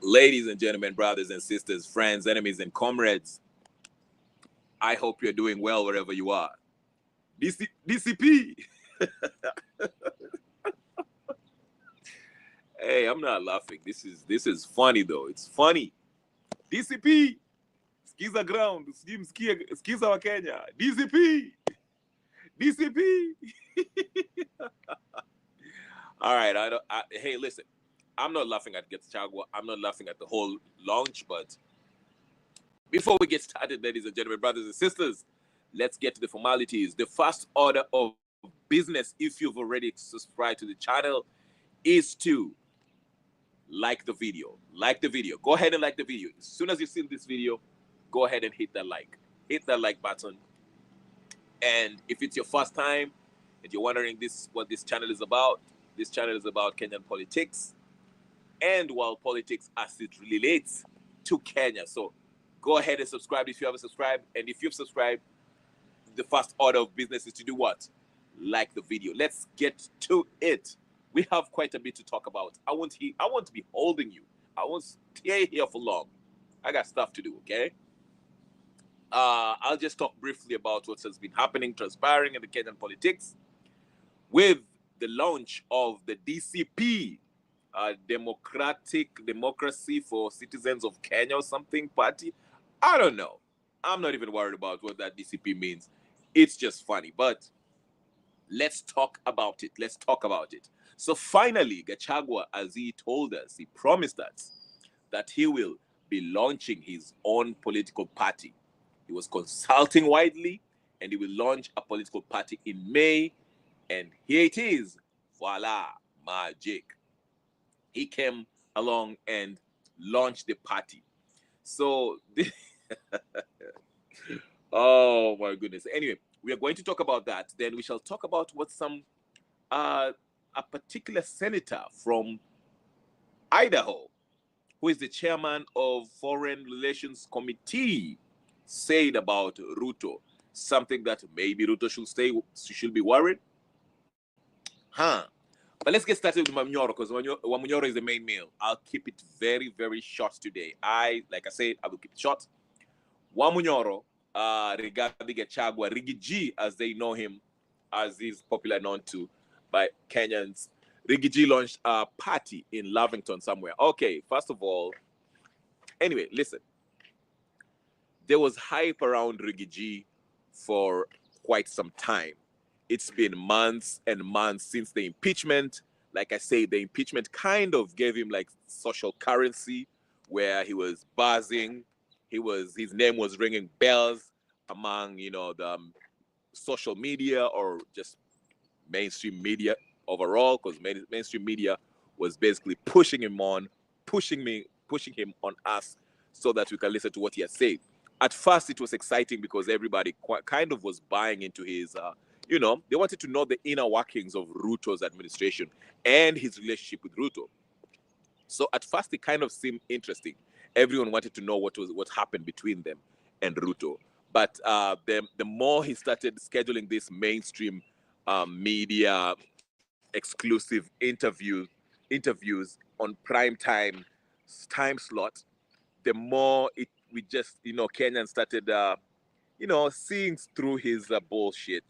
Ladies and gentlemen, brothers and sisters, friends, enemies, and comrades, I hope you're doing well wherever you are. DCP! Hey, I'm not laughing. This is funny though. It's funny. DCP! Skiza ground. Skiza wa Kenya. DCP! DCP! All right. Hey, listen. I'm not laughing at Gachagua. I'm not laughing at the whole launch, but before we get started, ladies and gentlemen, brothers and sisters, let's get to the formalities. The first order of business, if you've already subscribed to the channel, is to like the video. Like the video. Go ahead and like the video. As soon as you've seen this video, go ahead and hit that like. Hit that like button. And if it's your first time and you're wondering what this channel is about Kenyan politics and world politics as it relates to Kenya. So go ahead and subscribe if you haven't subscribed. And if you've subscribed, the first order of business is to do what? Like the video. Let's get to it. We have quite a bit to talk about. I want to be holding you. I won't stay here for long. I got stuff to do, okay? I'll just talk briefly about what has been happening, transpiring in the Kenyan politics with the launch of the DCP, Democracy for Citizens of Kenya or something party. I don't know. I'm not even worried about what that DCP means. It's just funny. But let's talk about it. Let's talk about it. So finally, Gachagua, as he told us, he promised us that he will be launching his own political party. He was consulting widely, and he will launch a political party in May. And here it is. Voila, magic. He came along and launched the party. So, oh my goodness. Anyway, we are going to talk about that. Then we shall talk about what a particular senator from Idaho, who is the chairman of Foreign Relations Committee, said about Ruto. Something that maybe Ruto should be worried. But let's get started with Wamunyoro, because Wamunyoro is the main meal. I'll keep it very, very short today. Like I said, I will keep it short. Wamunyoro, Rigathi Gachagua, Rigi G, as they know him, as he's popular known to by Kenyans. Rigi G launched a party in Lavington somewhere. Okay, first of all, anyway, listen. There was hype around Rigi G for quite some time. It's been months and months since the impeachment. Like I say, the impeachment kind of gave him like social currency, where he was buzzing. His name was ringing bells among the social media or just mainstream media overall, because mainstream media was basically pushing him on us so that we can listen to what he had said. At first, it was exciting because everybody kind of was buying into his. They wanted to know the inner workings of Ruto's administration and his relationship with Ruto. So at first, it kind of seemed interesting. Everyone wanted to know what happened between them and Ruto. But the more he started scheduling this mainstream media exclusive interviews on prime time slot, the more Kenyans started seeing through his bullshit.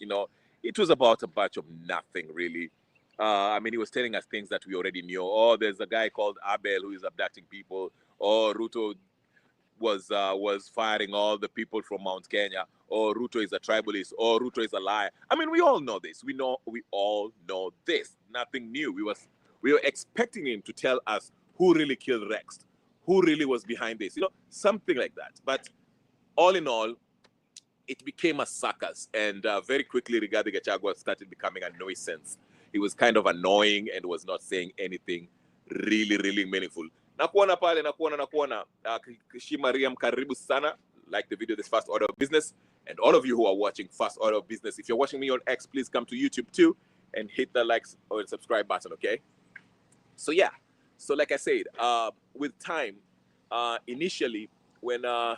It was about a bunch of nothing, really. He was telling us things that we already knew. Oh, there's a guy called Abel who is abducting people. Oh, Ruto was firing all the people from Mount Kenya. Oh, Ruto is a tribalist. Oh, Ruto is a liar. We all know this. We all know this. Nothing new. We were expecting him to tell us who really killed Rex, who really was behind this. Something like that. But all in all, it became a circus, and very quickly, Rigathi Gachagua started becoming a nuisance. He was kind of annoying and was not saying anything really, really meaningful. Nakuona pale, nakuona. Kishi Mariam, karibu sana. Like the video, this first order of business. And all of you who are watching first order of business, if you're watching me on X, please come to YouTube too and hit the likes or subscribe button, okay? So yeah, so like I said, with time, initially when okay.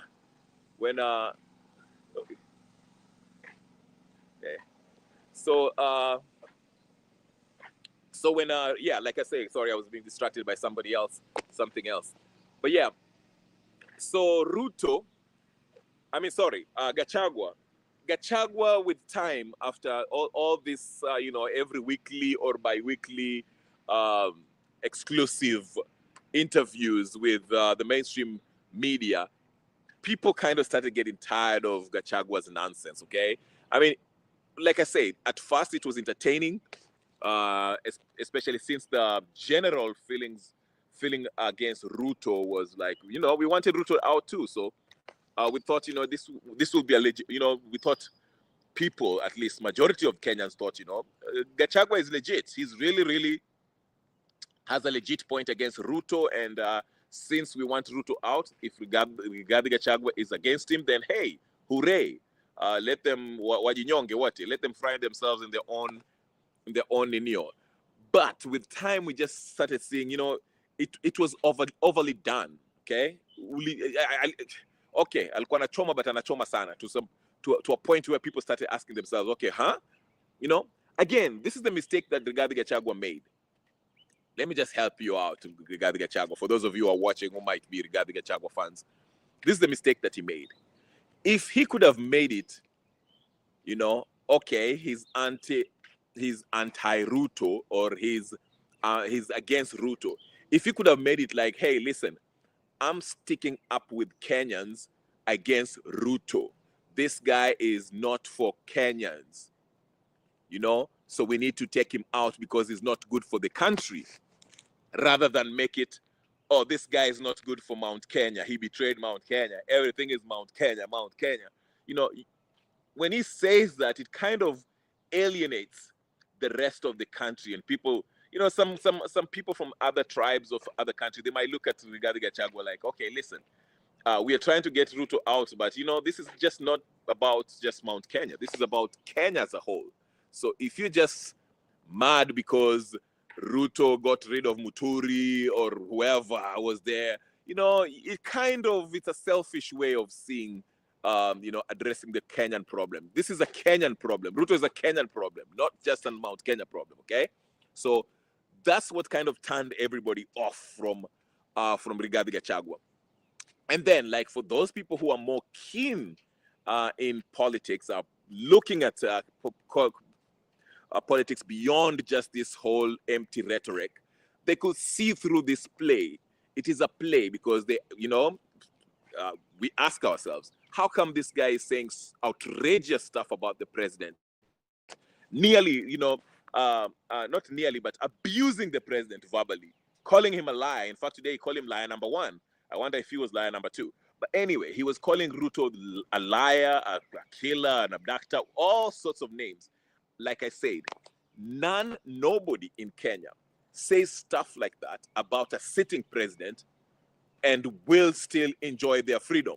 So when like I say, sorry, I was being distracted by something else. But yeah, so Gachagua. Gachagua with time, after all this, every weekly or bi-weekly um, exclusive interviews with the mainstream media, people kind of started getting tired of Gachagua's nonsense, okay? I mean, like I said, at first it was entertaining, especially since the general feeling against Ruto was like, we wanted Ruto out too. So we thought, this will be a legit, we thought people, at least majority of Kenyans thought, Gachagua is legit. He's really, really has a legit point against Ruto. And since we want Ruto out, if Rigathi Gachagua is against him, then hey, hooray. Let them wajinyonge what? Let them find themselves in their own neo. But with time, we just started seeing, it was overly done. Okay, okay, alikuwa anachoma but anachoma sana to a point where people started asking themselves, okay, again, this is the mistake that Rigathi Gachagua made. Let me just help you out, Rigathi Gachagua. For those of you who are watching who might be Rigathi Gachagua fans, this is the mistake that he made. If he could have made it, okay, he's anti-Ruto, or he's against Ruto. If he could have made it like, hey, listen, I'm sticking up with Kenyans against Ruto. This guy is not for Kenyans, so we need to take him out because he's not good for the country. Rather than make it, oh, this guy is not good for Mount Kenya. He betrayed Mount Kenya. Everything is Mount Kenya, Mount Kenya. When he says that, it kind of alienates the rest of the country, and people, some people from other tribes of other countries, they might look at Rigathi Gachagua like, okay, listen, we are trying to get Ruto out, but this is just not about just Mount Kenya. This is about Kenya as a whole. So if you're just mad because Ruto got rid of Muturi or whoever was there, it's a selfish way of seeing, addressing the Kenyan problem. This is a Kenyan problem. Ruto is a Kenyan problem, not just a Mount Kenya problem, okay? So that's what kind of turned everybody off from Rigathi Gachagua. And then, like, for those people who are more keen in politics, are looking at politics beyond just this whole empty rhetoric, they could see through this play. It is a play because we ask ourselves, how come this guy is saying outrageous stuff about the president? Nearly, not nearly, but abusing the president verbally, calling him a liar. In fact, today he called him liar number 1. I wonder if he was liar number 2. But anyway, he was calling Ruto a liar, a killer, an abductor, all sorts of names. Like I said, nobody in Kenya says stuff like that about a sitting president and will still enjoy their freedom.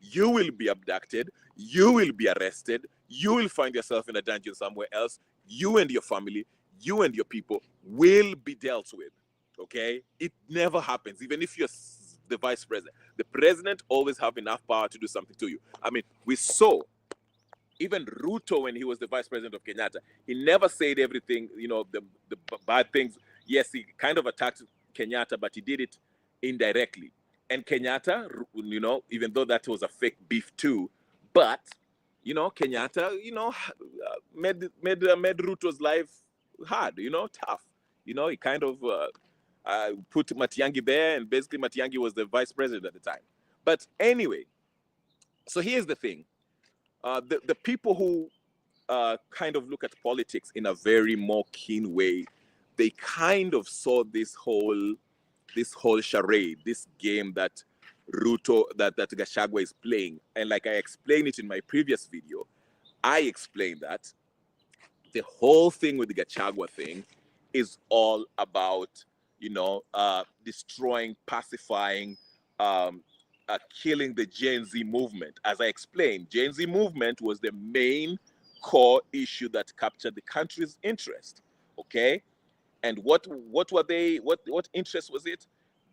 You will be abducted, you will be arrested, you will find yourself in a dungeon somewhere else, you and your family, you and your people will be dealt with, okay? It never happens, even if you're the vice president. The president always have enough power to do something to you. I mean, we saw even Ruto, when he was the vice president of Kenyatta, he never said everything, the bad things. Yes, he kind of attacked Kenyatta, but he did it indirectly. And Kenyatta, even though that was a fake beef too, but, Kenyatta, made Ruto's life hard, tough. He kind of put Matiang'i there, and basically Matiang'i was the vice president at the time. But anyway, so here's the thing. The people who kind of look at politics in a very more keen way, they kind of saw this whole charade, this game that that Gachagua is playing. And like I explained it in my previous video, I explained that the whole thing with the Gachagua thing is all about, destroying, pacifying, killing the Gen Z movement. As I explained, Gen Z movement was the main core issue that captured the country's interest. Okay, and what were they? What interest was it?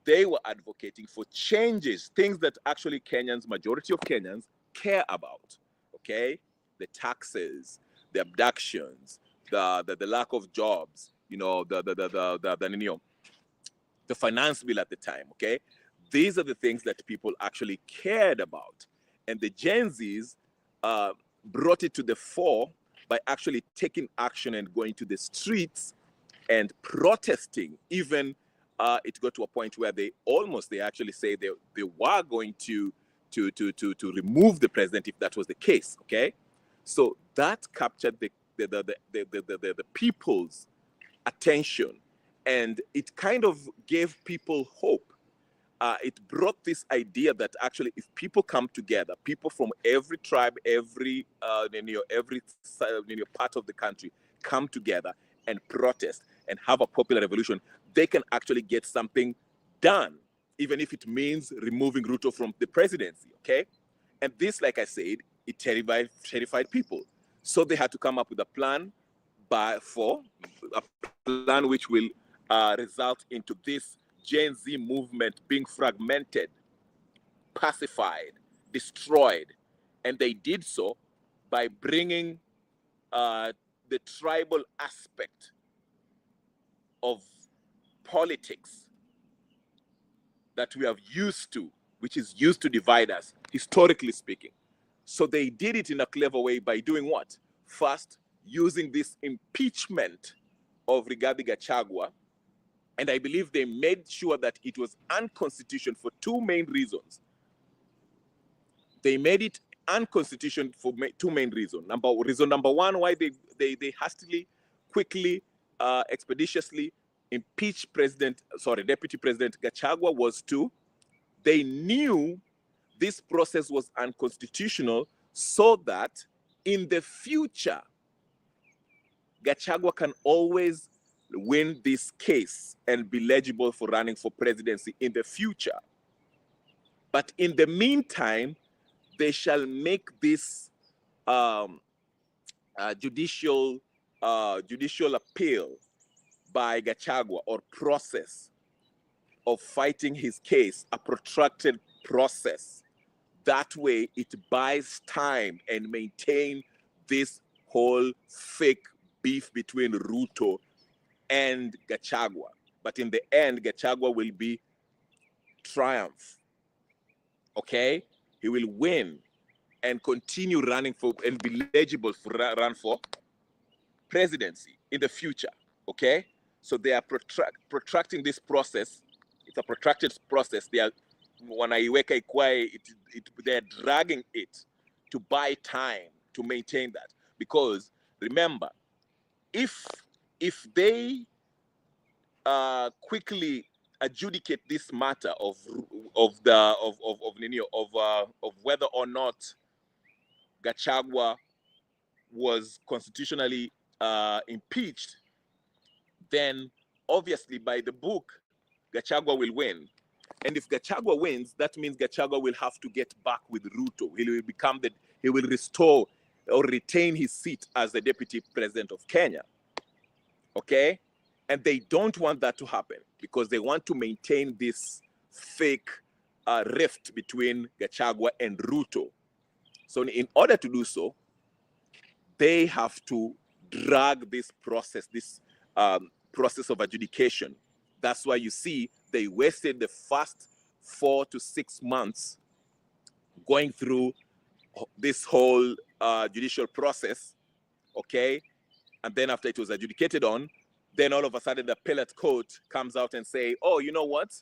They were advocating for changes, things that actually majority of Kenyans care about. Okay, the taxes, the abductions, the lack of jobs. The finance bill at the time. Okay. these are the things that people actually cared about. And the Gen Zs brought it to the fore by actually taking action and going to the streets and protesting. Even it got to a point where they actually say they were going to remove the president if that was the case. Okay, so that captured the people's attention, and it kind of gave people hope. It brought this idea that actually, if people come together, people from every tribe, every part of the country come together and protest and have a popular revolution, they can actually get something done, even if it means removing Ruto from the presidency. Okay, and this, like I said, it terrified people, so they had to come up with a plan which will result into this Gen Z movement being fragmented, pacified, destroyed. And they did so by bringing the tribal aspect of politics that we have used to, which is used to divide us, historically speaking. So they did it in a clever way by doing what? First, using this impeachment of Rigathi Gachagua. And I believe they made sure that it was unconstitutional for two main reasons. They made it unconstitutional for two main reasons. Reason number one, why they hastily, quickly, expeditiously impeached Deputy President Gachagua was they knew this process was unconstitutional, so that in the future, Gachagua can always win this case and be legible for running for presidency in the future. But in the meantime, they shall make this judicial appeal by Gachagua, or process of fighting his case, a protracted process. That way it buys time and maintain this whole fake beef between Ruto and Gachagua. But in the end, Gachagua will be triumph. Okay? He will win and continue running for and be eligible for run for presidency in the future. Okay? So they are protracting this process. It's a protracted process. They are they're dragging it to buy time to maintain that. Because remember, if they quickly adjudicate this matter of whether or not Gachagua was constitutionally impeached, then obviously by the book, Gachagua will win. And if Gachagua wins, that means Gachagua will have to get back with Ruto. He will restore or retain his seat as the deputy president of Kenya. Okay? And they don't want that to happen, because they want to maintain this fake rift between Gachagua and Ruto. So in order to do so, they have to drag this process, process of adjudication. That's why you see they wasted the first 4 to 6 months going through this whole judicial process, okay? And then after it was adjudicated on, then all of a sudden the appellate court comes out and say, oh, you know what?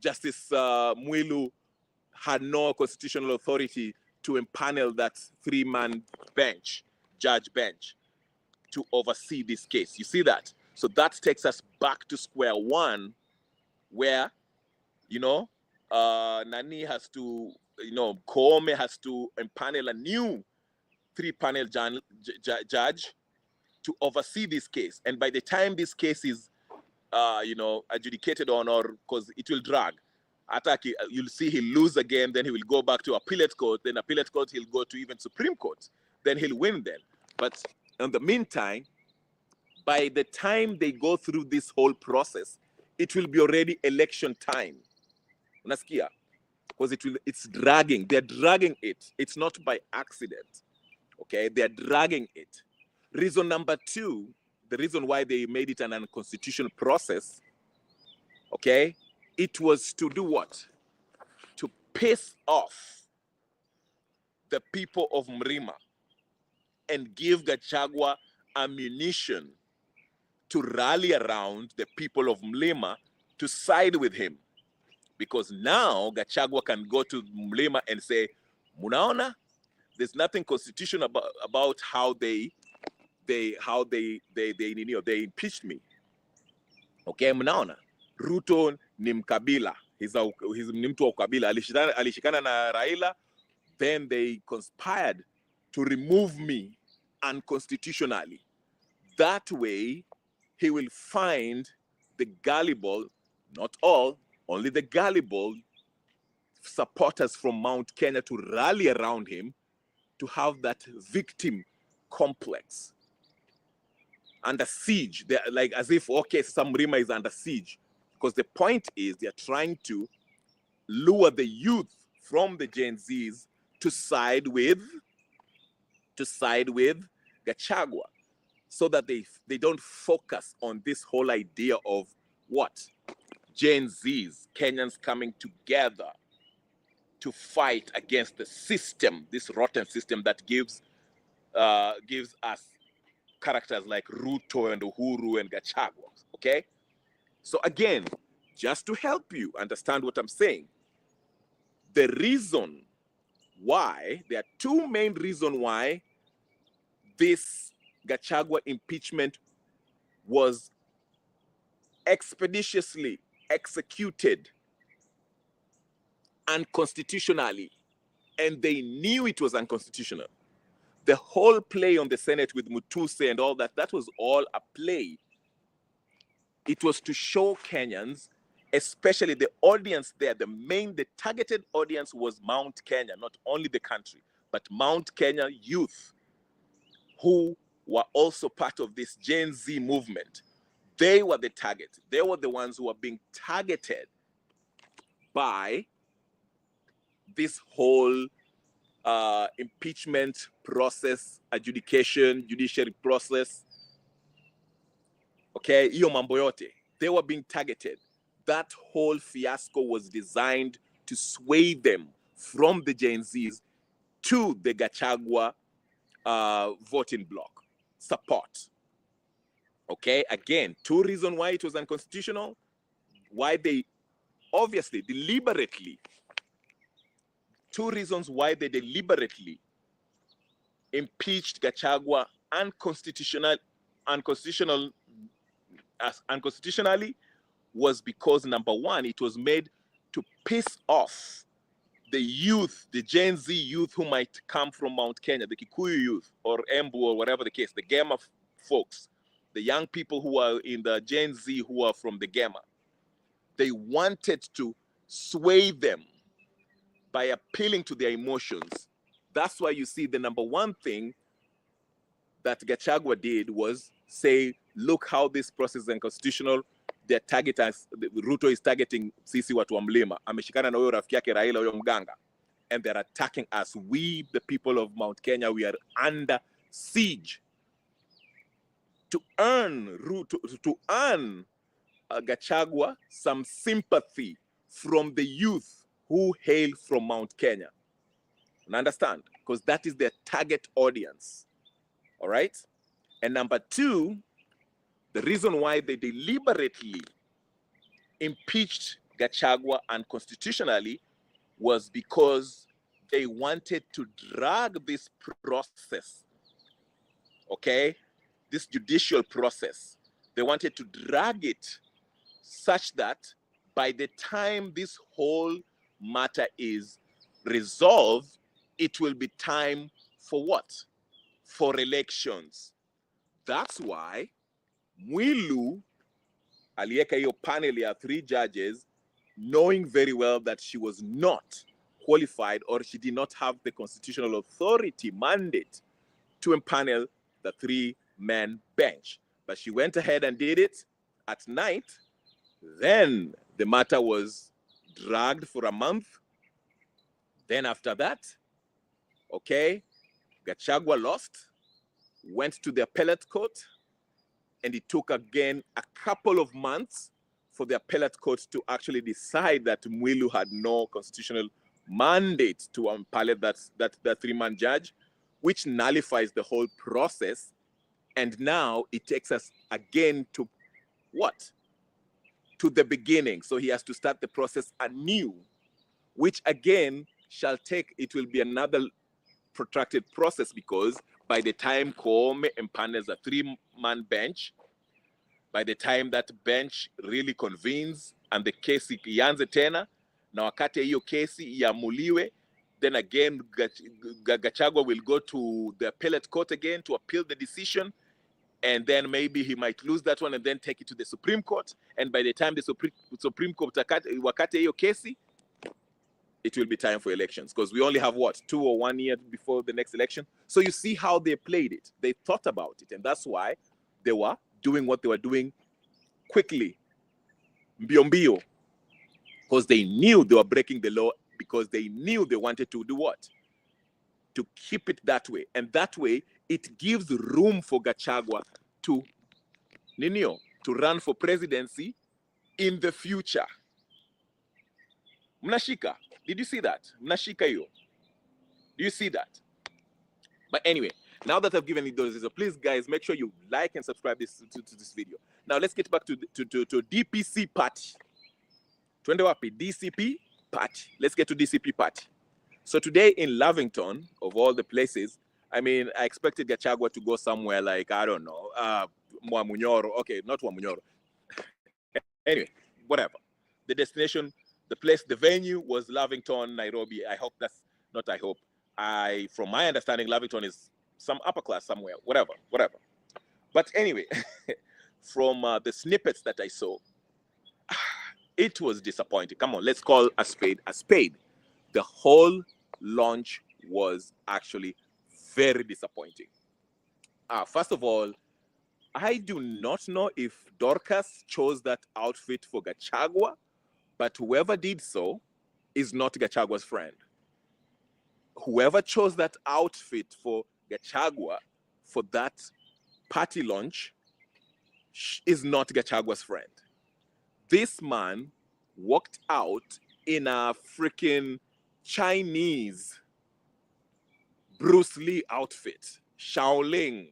Justice Mwilu had no constitutional authority to impanel that 3-man judge bench, to oversee this case. You see that? So that takes us back to square one, where, Nani has to, Koome has to impanel a new 3-panel judge to oversee this case. And by the time this case is, adjudicated on, or because it will drag, you'll see he'll lose again, then he will go back to appellate court, then appellate court, he'll go to even Supreme Court, then he'll win then. But in the meantime, by the time they go through this whole process, it will be already election time. Unasikia? Because it's dragging. They're dragging it. It's not by accident. Okay? They're dragging it. Reason number 2, the reason why they made it an unconstitutional process, okay, it was to do what? piss off the people of Mrima and give Gachagua ammunition to rally around the people of Mlima to side with him. Because now Gachagua can go to Mlima and say, Munaona, there's nothing constitutional about how they impeached me. Okay, Munaona. Ruto ni mkabila. He's ni mtu wa ukabila. Alishikana na Raila, then they conspired to remove me unconstitutionally. That way, he will find the gullible, not all, only the gullible supporters from Mount Kenya to rally around him to have that victim complex. Under siege, they're like as if, okay, some Mrima is under siege. Because the point is they're trying to lure the youth from the Gen Zs to side with Gachagua, so that they don't focus on this whole idea of what? Gen Zs, Kenyans coming together to fight against the system, this rotten system that gives us characters like Ruto and Uhuru and Gachagua, okay? So again, just to help you understand what I'm saying, the reason why, there are two main reasons why this Gachagua impeachment was expeditiously executed unconstitutionally, and they knew it was unconstitutional. The whole play on the Senate with Mutuse and all that, that was all a play. It was to show Kenyans, especially the audience there, the targeted audience was Mount Kenya, not only the country, but Mount Kenya youth, who were also part of this Gen Z movement. They were the target. They were the ones who were being targeted by this whole impeachment process, adjudication, judiciary process. Okay, iyo mambo yote. They were being targeted. That whole fiasco was designed to sway them from the Gen Zs to the Gachagua voting bloc support. Okay, again, two reasons why it was unconstitutional, why they obviously deliberately, two reasons why they deliberately impeached Gachagua unconstitutionally was because, number one, it was made to piss off the youth, the Gen Z youth who might come from Mount Kenya, the Kikuyu youth or Embu or whatever the case, the Gema folks, the young people who are in the Gen Z who are from the Gema. They wanted to sway them by appealing to their emotions. That's why you see the number one thing that Gachagua did was say, look how this process is unconstitutional. Their target us, Ruto is targeting sisi watu wa mlima. Ameshikana na huyo rafiki yake Raila huyo mganga. And they're attacking us. We, the people of Mount Kenya, we are under siege. To earn Gachagua some sympathy from the youth who hail from Mount Kenya. And understand? Because that is their target audience. All right? And number two, the reason why they deliberately impeached Gachagua unconstitutionally was because they wanted to drag this process, okay? This judicial process. They wanted to drag it such that by the time this whole matter is resolved, it will be time for what? For elections. That's why Mwilu aliweka hiyo panel ya 3 judges, knowing very well that she was not qualified or she did not have the constitutional authority mandate to empanel the 3-man bench. But she went ahead and did it at night. Then the matter was dragged for a month. Then after that, okay, Gachagua lost, went to the appellate court, and it took again a couple of months for the appellate court to actually decide that Mwilu had no constitutional mandate to unpallet that three-man judge, which nullifies the whole process. And now it takes us again to what? To the beginning. So he has to start the process anew, which again it will be another protracted process, because by the time Koome empanels a three-man bench, by the time that bench really convenes and the kesi ianze tena, na wakati hiyo kesi iamuliwe, then again Gachagua will go to the appellate court again to appeal the decision, and then maybe he might lose that one and then take it to the Supreme Court, and by the time the Supreme Court wakati hiyo kesi, it will be time for elections, because we only have what, 2 or 1 year before the next election. So you see how they played it. They thought about it, and that's why they were doing what they were doing quickly, mbio mbio, because they knew they were breaking the law, because they knew they wanted to do what? To keep it that way. And that way, it gives room for Gachagua to run for presidency in the future. Mnashika, did you see that? Mnashika yo. Do you see that? But anyway, now that I've given you those, so please guys, make sure you like and subscribe to this video. Now let's get back to DPC Party. Twende wapi? DCP Party. Let's get to DCP Party. So today in Lavington, of all the places, I mean, I expected Gachagua to go somewhere like, I don't know, Mwamunyoro. Okay, not Mwamunyoro. Anyway, whatever. The destination, the place, the venue was Lavington, Nairobi. From my understanding, Lavington is some upper class somewhere, whatever. But anyway, from the snippets that I saw, it was disappointing. Come on, let's call a spade a spade. The whole launch was actually very disappointing. First of all, I do not know if Dorcas chose that outfit for Gachagua, but whoever did so is not Gachagua's friend. Whoever chose that outfit for Gachagua for that party launch is not Gachagua's friend. This man walked out in a freaking Chinese Bruce Lee outfit, Shaolin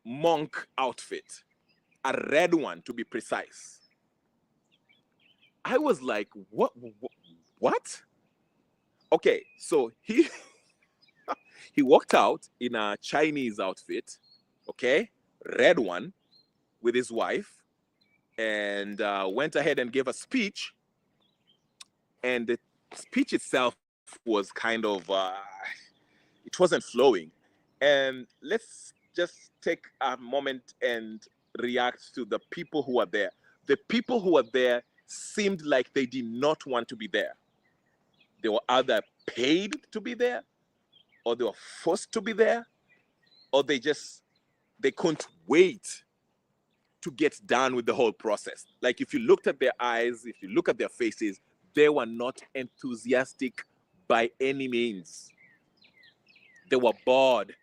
monk outfit, a red one to be precise. I was like, what? Okay, so he walked out in a Chinese outfit, okay, red one, with his wife, and went ahead and gave a speech. And the speech itself was kind of, it wasn't flowing. And let's just take a moment and react to the people who are there. The people who are there seemed like they did not want to be there. They were either paid to be there, or they were forced to be there, or they couldn't wait to get done with the whole process. Like if you looked at their eyes, if you look at their faces, they were not enthusiastic by any means. They were bored.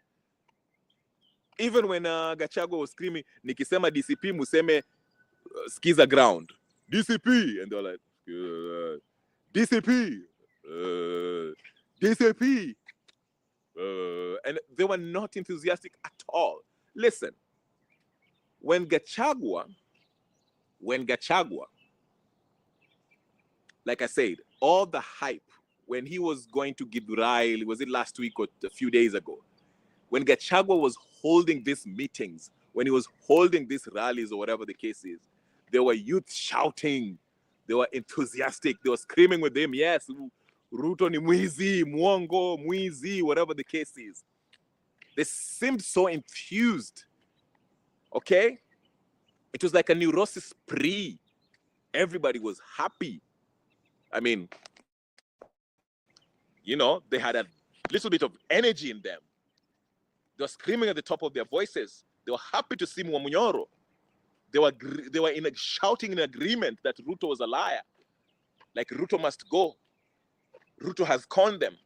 Even when Gachagua was screaming, nikisema DCP museme skiza ground. DCP! And they were like, DCP! DCP! And they were not enthusiastic at all. Listen, when Gachagua, like I said, all the hype, when he was going to Githurai, was it last week or a few days ago? When Gachagua was holding these meetings, when he was holding these rallies or whatever the case is, there were youth shouting. They were enthusiastic. They were screaming with him, yes, Ruto ni mwizi, mwongo, mwizi, whatever the case is. They seemed so enthused. Okay? It was like a neurosis spree. Everybody was happy. I mean, you know, they had a little bit of energy in them. They were screaming at the top of their voices. They were happy to see Mwamunyoro. They were shouting in agreement that Ruto was a liar. Like Ruto must go. Ruto has conned them.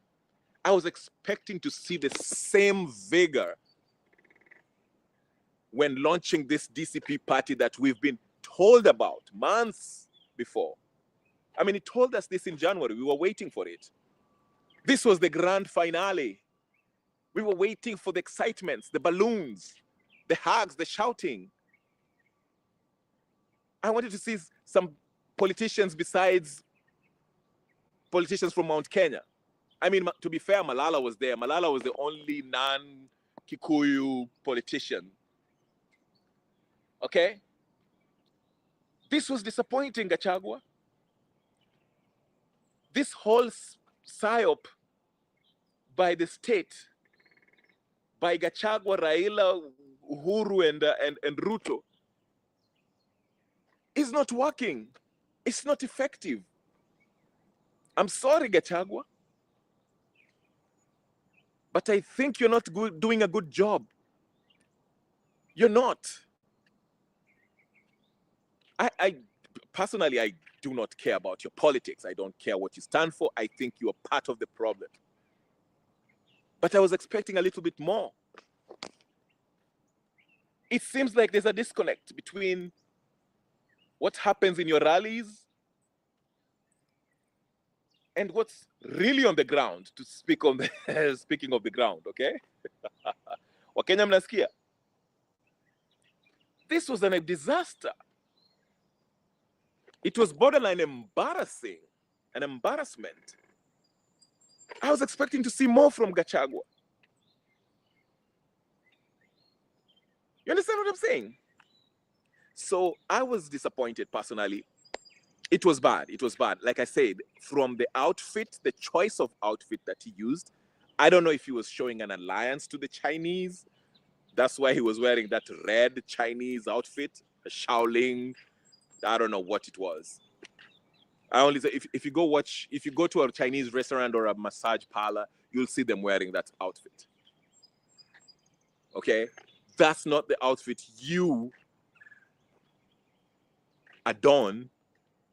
I was expecting to see the same vigor when launching this DCP party that we've been told about months before. I mean, he told us this in January. We were waiting for it. This was the grand finale. We were waiting for the excitements, the balloons, the hugs, the shouting. I wanted to see some politicians besides politicians from Mount Kenya. I mean, to be fair, Malala was there. Malala was the only non-Kikuyu politician. Okay? This was disappointing, Gachagua. This whole psyop by the state, by Gachagua, Raila, Uhuru, and Ruto, is not working. It's not effective. I'm sorry, Gachagua, but I think you're not doing a good job. You're not. I personally, I do not care about your politics. I don't care what you stand for. I think you are part of the problem. But I was expecting a little bit more. It seems like there's a disconnect between what happens in your rallies and what's really on the ground, to speak on the speaking of the ground, okay? Wakenya mnasikia? This was a disaster. It was borderline embarrassing, an embarrassment. I was expecting to see more from Gachagua. You understand what I'm saying? So I was disappointed personally. It was bad. It was bad. Like I said, from the outfit, the choice of outfit that he used, I don't know if he was showing an alliance to the Chinese. That's why he was wearing that red Chinese outfit, a Shaolin. I don't know what it was. I only say if you go to a Chinese restaurant or a massage parlor, you'll see them wearing that outfit. Okay? That's not the outfit you adorn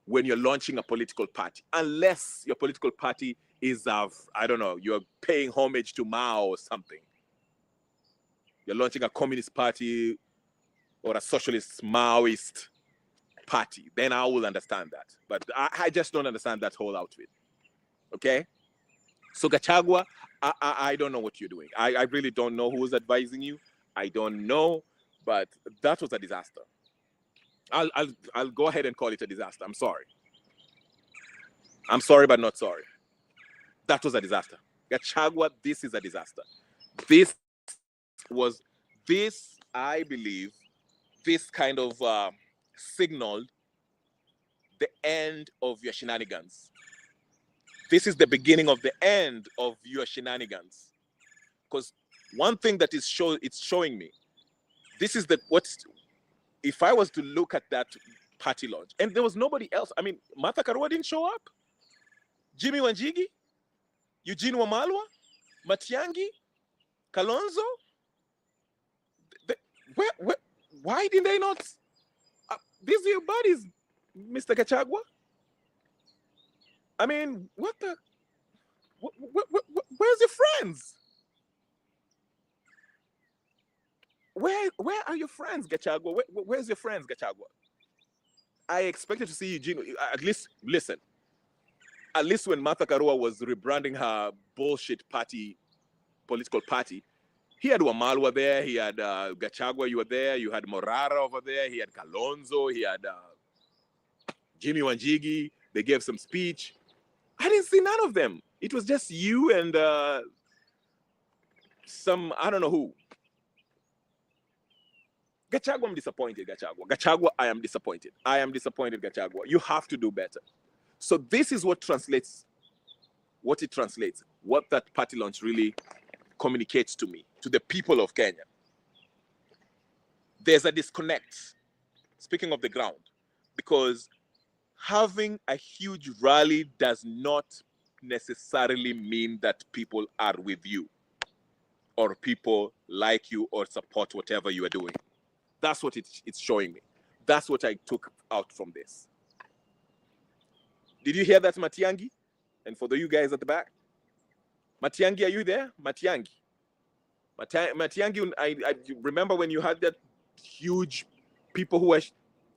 when you're launching a political party, unless your political party is I don't know, you're paying homage to Mao or something. You're launching a communist party or a socialist Maoist party, then I will understand that. But I just don't understand that whole outfit. Okay? So Gachagua, I don't know what you're doing. I really don't know who's advising you. I don't know, but that was a disaster. I'll go ahead and call it a disaster. I'm sorry. I'm sorry, but not sorry. That was a disaster. Gachagua, this is a disaster. I believe, this kind of signaled the end of your shenanigans. This is the beginning of the end of your shenanigans. Because one thing that it's showing me, this is if I was to look at that party launch, and there was nobody else. I mean, Martha Karua didn't show up. Jimmy Wanjigi, Eugene Wamalwa, Matiang'i, Kalonzo. Why did they not? These are your buddies, Mr. Gachagua. I mean, where's your friends? Where are your friends, Gachagua? Where's your friends, Gachagua? I expected to see Eugene, at least, listen, at least when Martha Karua was rebranding her bullshit political party, he had Wamalwa there, he had Gachagua, you were there, you had Morara over there, he had Kalonzo, he had Jimmy Wanjigi, they gave some speech. I didn't see none of them. It was just you and some, I don't know who. Gachagua, I'm disappointed, Gachagua. Gachagua, I am disappointed. I am disappointed, Gachagua. You have to do better. So this is what it translates, what that party launch really communicates to me, to the people of Kenya. There's a disconnect, speaking of the ground, because having a huge rally does not necessarily mean that people are with you or people like you or support whatever you are doing. That's what it's showing me. That's what I took out from this. Did you hear that, Matiang'i? And for you guys at the back, Matiang'i, are you there? Matiang'i, I remember when you had that huge people who were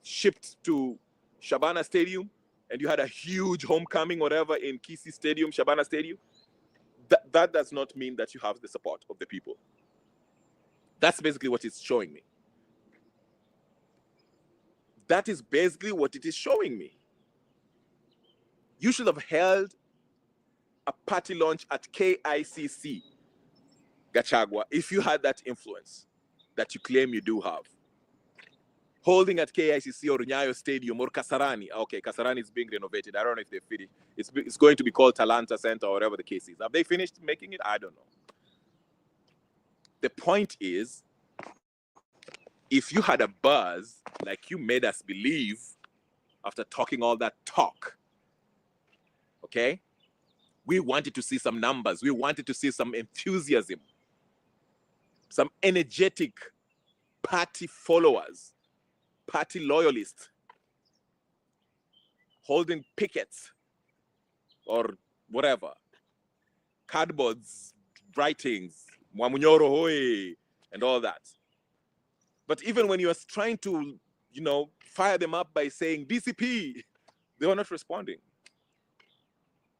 shipped to Shabana Stadium. and you had a huge homecoming, whatever, in Kisii Stadium, Shabana Stadium, that does not mean that you have the support of the people. That's basically what it's showing me. That is basically what it is showing me. You should have held a party launch at KICC, Gachagua, if you had that influence that you claim you do have. Holding at KICC or Nyayo Stadium or Kasarani. Okay, Kasarani is being renovated. I don't know if they finished. It's going to be called Talanta Center or whatever the case is. Have they finished making it? I don't know. The point is, if you had a buzz like you made us believe after talking all that talk, okay? We wanted to see some numbers. We wanted to see some enthusiasm, some energetic party followers, party loyalists, holding pickets or whatever, cardboards, writings, Mwamunyoro Hoi, and all that. But even when you are trying to, fire them up by saying DCP, they were not responding.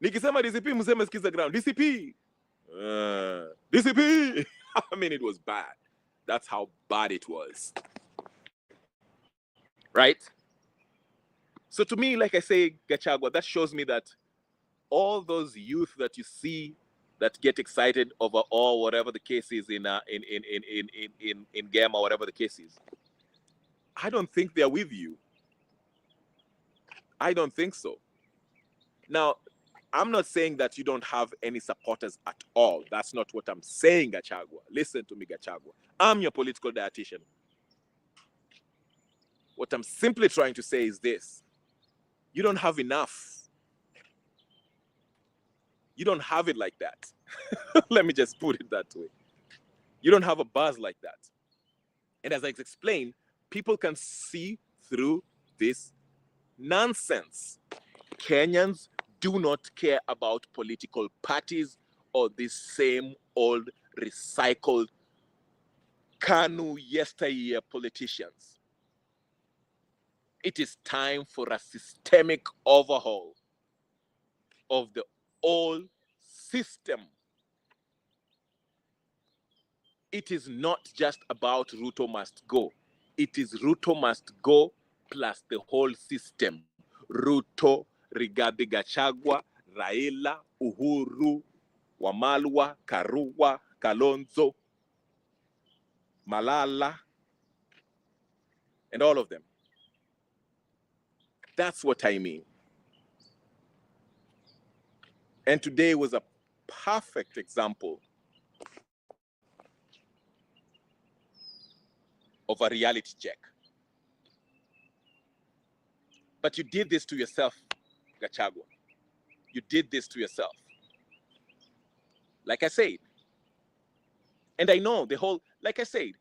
Nikisema DCP, museme skiza ground. DCP. DCP. I mean, it was bad. That's how bad it was. Right? So to me, like I say, Gachagua, that shows me that all those youth that you see that get excited over all whatever the case is in game or whatever the case is, I don't think they're with you. I don't think so. Now, I'm not saying that you don't have any supporters at all. That's not what I'm saying, Gachagua. Listen to me, Gachagua. I'm your political dietitian. What I'm simply trying to say is this. You don't have enough. You don't have it like that. Let me just put it that way. You don't have a buzz like that. And as I explained, people can see through this nonsense. Kenyans do not care about political parties or these same old recycled KANU yesteryear politicians. It is time for a systemic overhaul of the old system. It is not just about Ruto must go. It is Ruto must go plus the whole system. Ruto, Rigathi Gachagua, Raila, Uhuru, Wamalwa, Karua, Kalonzo, Malala, and all of them. That's what I mean. And today was a perfect example of a reality check. But you did this to yourself, Gachagua. You did this to yourself. Like I said, and I know the whole, like I said,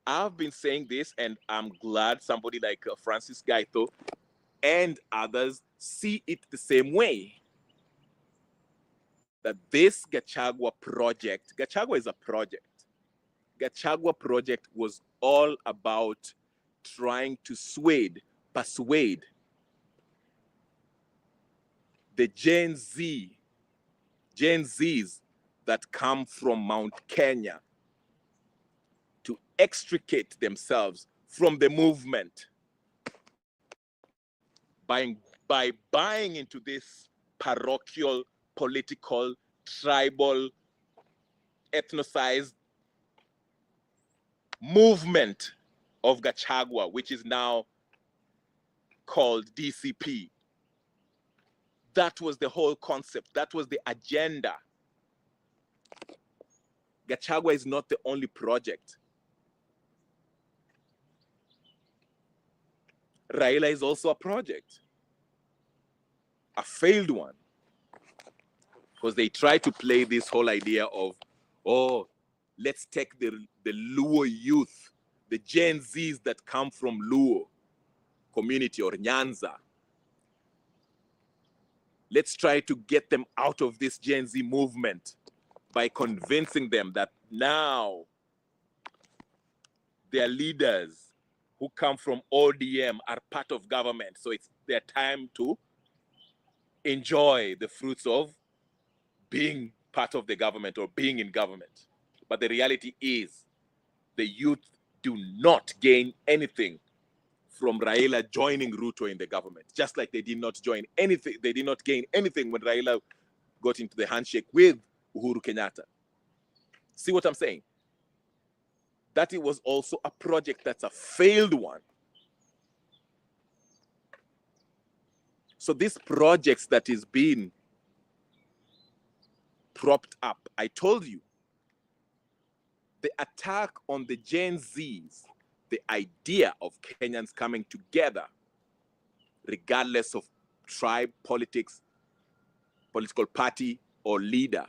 I've been saying this, and I'm glad somebody like Francis Gaito and others see it the same way. That this Gachagua project, Gachagua is a project. Gachagua project was all about trying to persuade the Gen Zs that come from Mount Kenya to extricate themselves from the movement by buying into this parochial, political, tribal, ethnicized movement of Gachagua, which is now called DCP. That was the whole concept. That was the agenda. Gachagua is not the only project. Raila is also a project. A failed one. Because they try to play this whole idea of, oh, let's take the Luo youth, the Gen Zs that come from Luo community or Nyanza. Let's try to get them out of this Gen Z movement by convincing them that now their leaders who come from ODM are part of government. So it's their time to enjoy the fruits of being part of the government or being in government. But the reality is the youth do not gain anything from Raila joining Ruto in the government, just like they did not join anything. They did not gain anything when Raila got into the handshake with Uhuru Kenyatta. See what I'm saying? That it was also a project that's a failed one. So these projects that is being propped up, I told you, the attack on the Gen Zs, the idea of Kenyans coming together, regardless of tribe, politics, political party, or leader,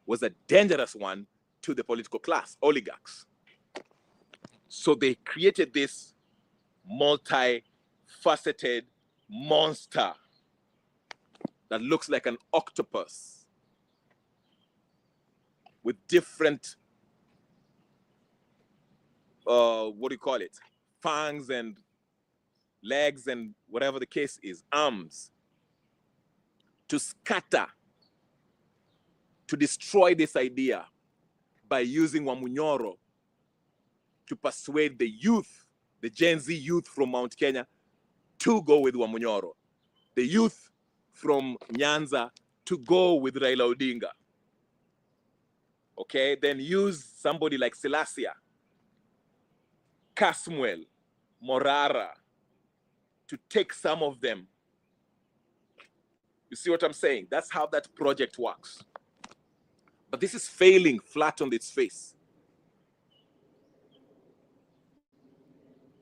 was a dangerous one to the political class, oligarchs. So they created this multi-faceted monster that looks like an octopus with different, what do you call it? Fangs and legs and whatever the case is, arms, to scatter, to destroy this idea by using Wamunyoro to persuade the youth, the Gen Z youth from Mount Kenya, to go with Wamunyoro. The youth from Nyanza to go with Raila Odinga. Okay, then use somebody like Selassie, Casmuel, Morara, to take some of them. You see what I'm saying? That's how that project works. But this is failing flat on its face.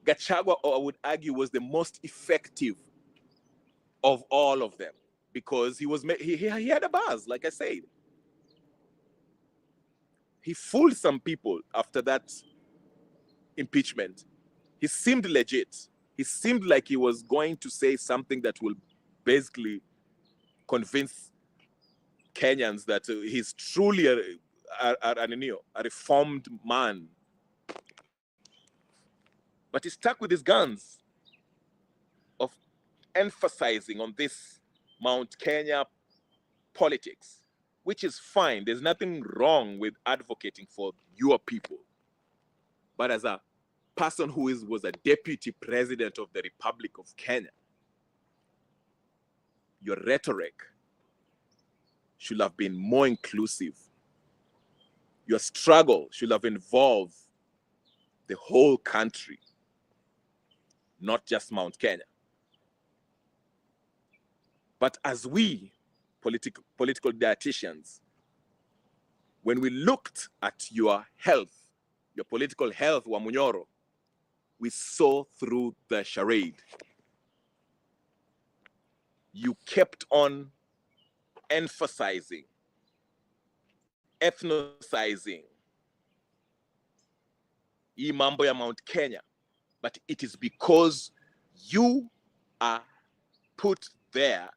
Gachagua, I would argue, was the most effective of all of them because he had a buzz, like I said. He fooled some people after that impeachment. He seemed legit. He seemed like he was going to say something that will basically convince Kenyans that he's truly a reformed man. But he stuck with his guns of emphasizing on this Mount Kenya politics, which is fine. There's nothing wrong with advocating for your people. But as a person who was a deputy president of the Republic of Kenya, your rhetoric should have been more inclusive. Your struggle should have involved the whole country, not just Mount Kenya. But as we, political dietitians, when we looked at your health, your political health, Wamunyoro, we saw through the charade. You kept on emphasizing, ethnicizing, hii mambo ya Mount Kenya, but it is because you are put there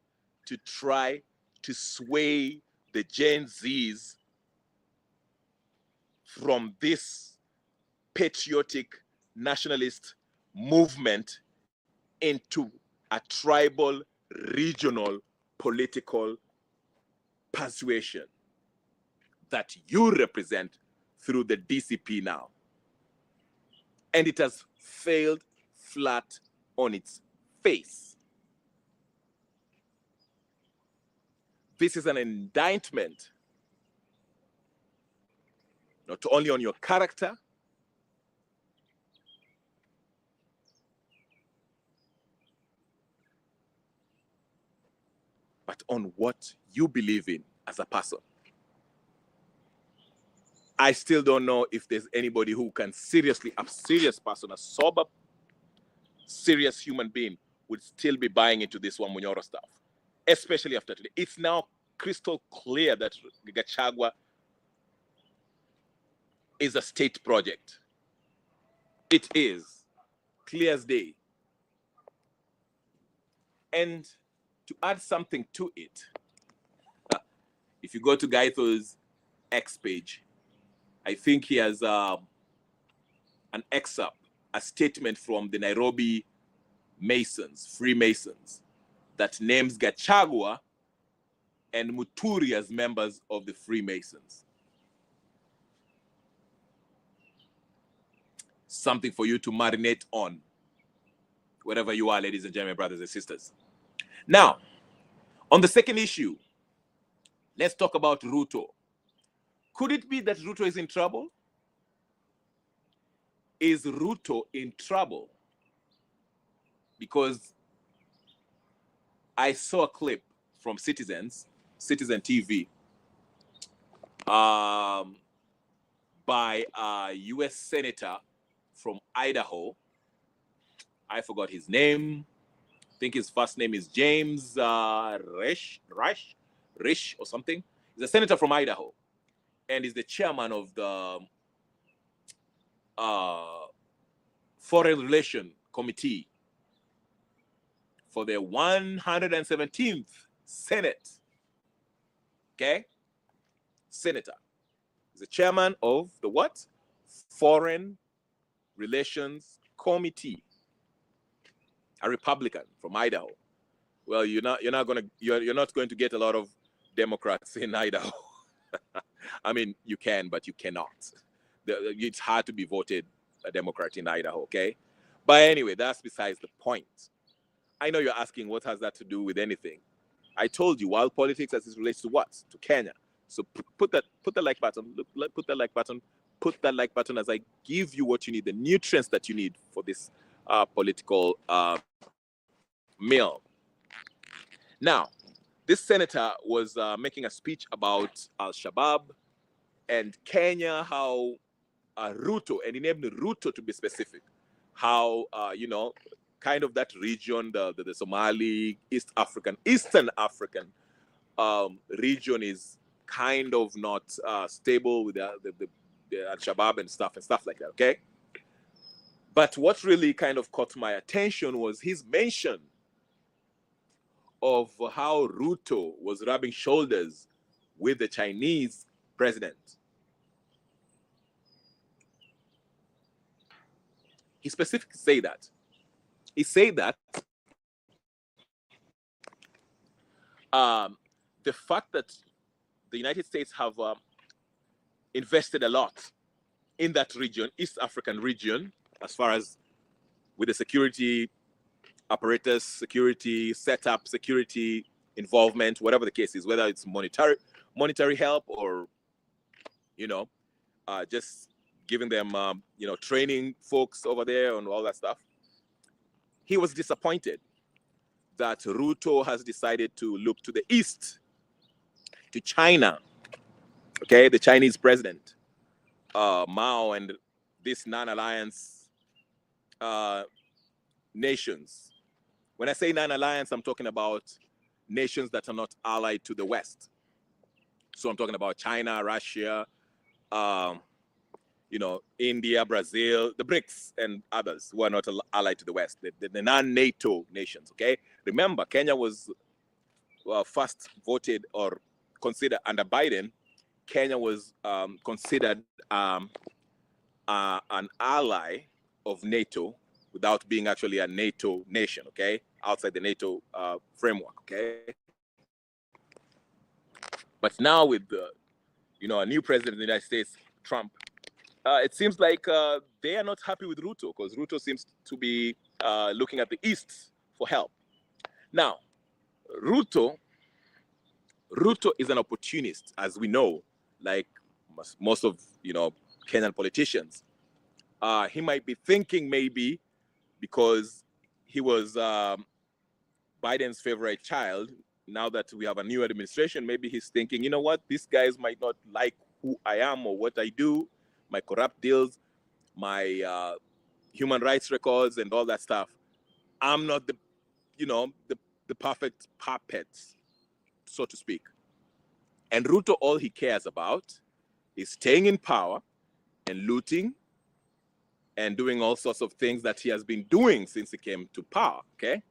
to try to sway the Gen Zs from this patriotic nationalist movement into a tribal, regional, political persuasion that you represent through the DCP now. And it has failed flat on its face. This is an indictment not only on your character, but on what you believe in as a person. I still don't know if there's anybody who can seriously, a serious person, a sober, serious human being would still be buying into this Wamunyoro stuff, especially after today. It's now crystal clear that Gachagua is a state project. It is clear as day. And to add something to it, if you go to Gaitho's X page, I think he has an excerpt, a statement from the Nairobi Masons, Freemasons, that names Gachagua and Muturi as members of the Freemasons. Something for you to marinate on, wherever you are, ladies and gentlemen, brothers and sisters. Now, on the second issue, let's talk about Ruto. Could it be that Ruto is in trouble? Is Ruto in trouble? Because I saw a clip from Citizen TV, by a U.S. Senator from Idaho. I forgot his name. I think his first name is James Risch or something. He's a senator from Idaho, and he's the chairman of the Foreign Relation Committee for the 117th Senate. Okay? Senator. He's the chairman of the what? Foreign Relations Committee. A Republican from Idaho. Well, you're not going to get a lot of Democrats in Idaho. I mean, you can, but you cannot. It's hard to be voted a Democrat in Idaho, okay? But anyway, that's besides the point. I know you're asking, what has that to do with anything? I told you, wild politics as it relates to what? To Kenya. So put the like button. Put the like button. Put that like button as I give you what you need, the nutrients that you need for this political meal. Now, this senator was making a speech about Al-Shabaab and Kenya, how Ruto, and he named Ruto to be specific, how, kind of that region, the Somali, Eastern African region is kind of not stable with the Al-Shabaab and stuff like that, okay? But what really kind of caught my attention was his mention of how Ruto was rubbing shoulders with the Chinese president. He specifically said that. He said that the fact that the United States have invested a lot in that region, East African region, as far as with the security apparatus, security setup, security involvement, whatever the case is, whether it's monetary help or, just giving them, training folks over there and all that stuff. He was disappointed that Ruto has decided to look to the east, to China, okay, the Chinese president, Mao, and this non-alliance nations. When I say non-alliance, I'm talking about nations that are not allied to the West. So I'm talking about China, Russia, India, Brazil, the BRICS, and others who are not allied to the West, the non-NATO nations, okay? Remember, Kenya was first voted or considered under Biden. Kenya was considered an ally of NATO without being actually a NATO nation, okay? Outside the NATO framework, okay? But now with a new president of the United States, Trump, it seems like they are not happy with Ruto, because Ruto seems to be looking at the East for help. Now, Ruto is an opportunist, as we know, like most of Kenyan politicians. He might be thinking maybe because he was Biden's favorite child. Now that we have a new administration, maybe he's thinking, you know what, these guys might not like who I am or what I do, my corrupt deals, my human rights records and all that stuff. I'm not the perfect puppet, so to speak. And Ruto, all he cares about is staying in power and looting and doing all sorts of things that he has been doing since he came to power, okay?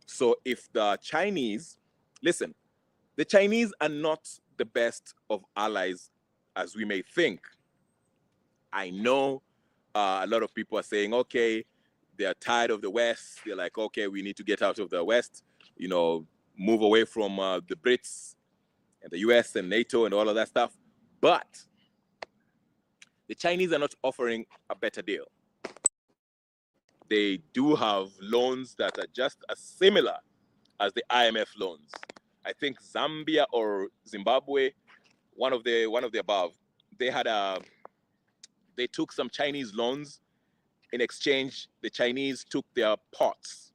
So if the Chinese, listen, the Chinese are not the best of allies as we may think. I know a lot of people are saying, okay, They're tired of the West. They're like, okay, we need to get out of the West, you know, move away from the Brits and the US and NATO and all of that stuff. But the Chinese are not offering a better deal. They do have loans that are just as similar as the IMF loans. I think Zambia or Zimbabwe, one of the above, they took some Chinese loans. In exchange, the Chinese took their ports,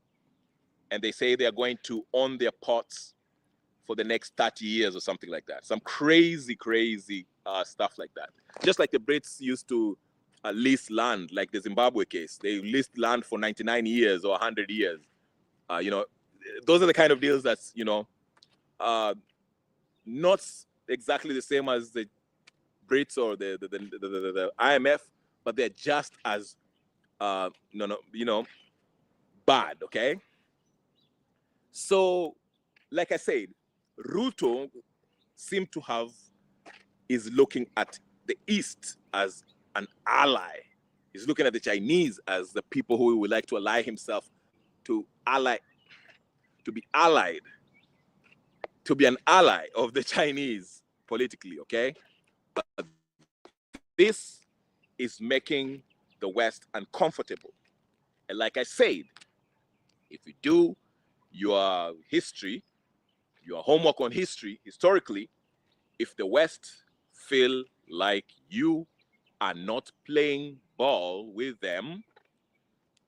and they say they are going to own their ports for the next 30 years or something like that. Some crazy stuff like that. Just like the Brits used to lease land, like the Zimbabwe case. They leased land for 99 years or 100 years. You know, those are the kind of deals that's, you know, not exactly the same as the Brits or the IMF, but they're just as, you know, bad, okay? So, like I said, Ruto is looking at the East as an ally. He's looking at the Chinese as the people who would like to ally himself to be allied, to be an ally of the Chinese politically, okay? But this is making the West uncomfortable. And like I said, if you do your history, your homework on history, historically, if the West feel like you are not playing ball with them,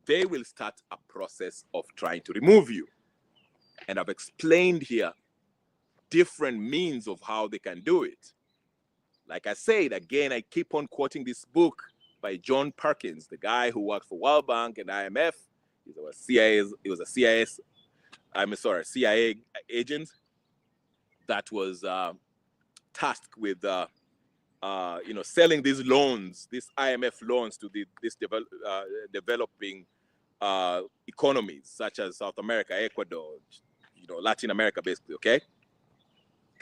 they will start a process of trying to remove you. And I've explained here different means of how they can do it. Like I said, again, I keep on quoting this book by John Perkins, the guy who worked for World Bank and IMF. He was a CIA agent that was tasked with you know, selling these loans, these IMF loans to this developing economies such as South America, Ecuador, you know, Latin America, basically, okay?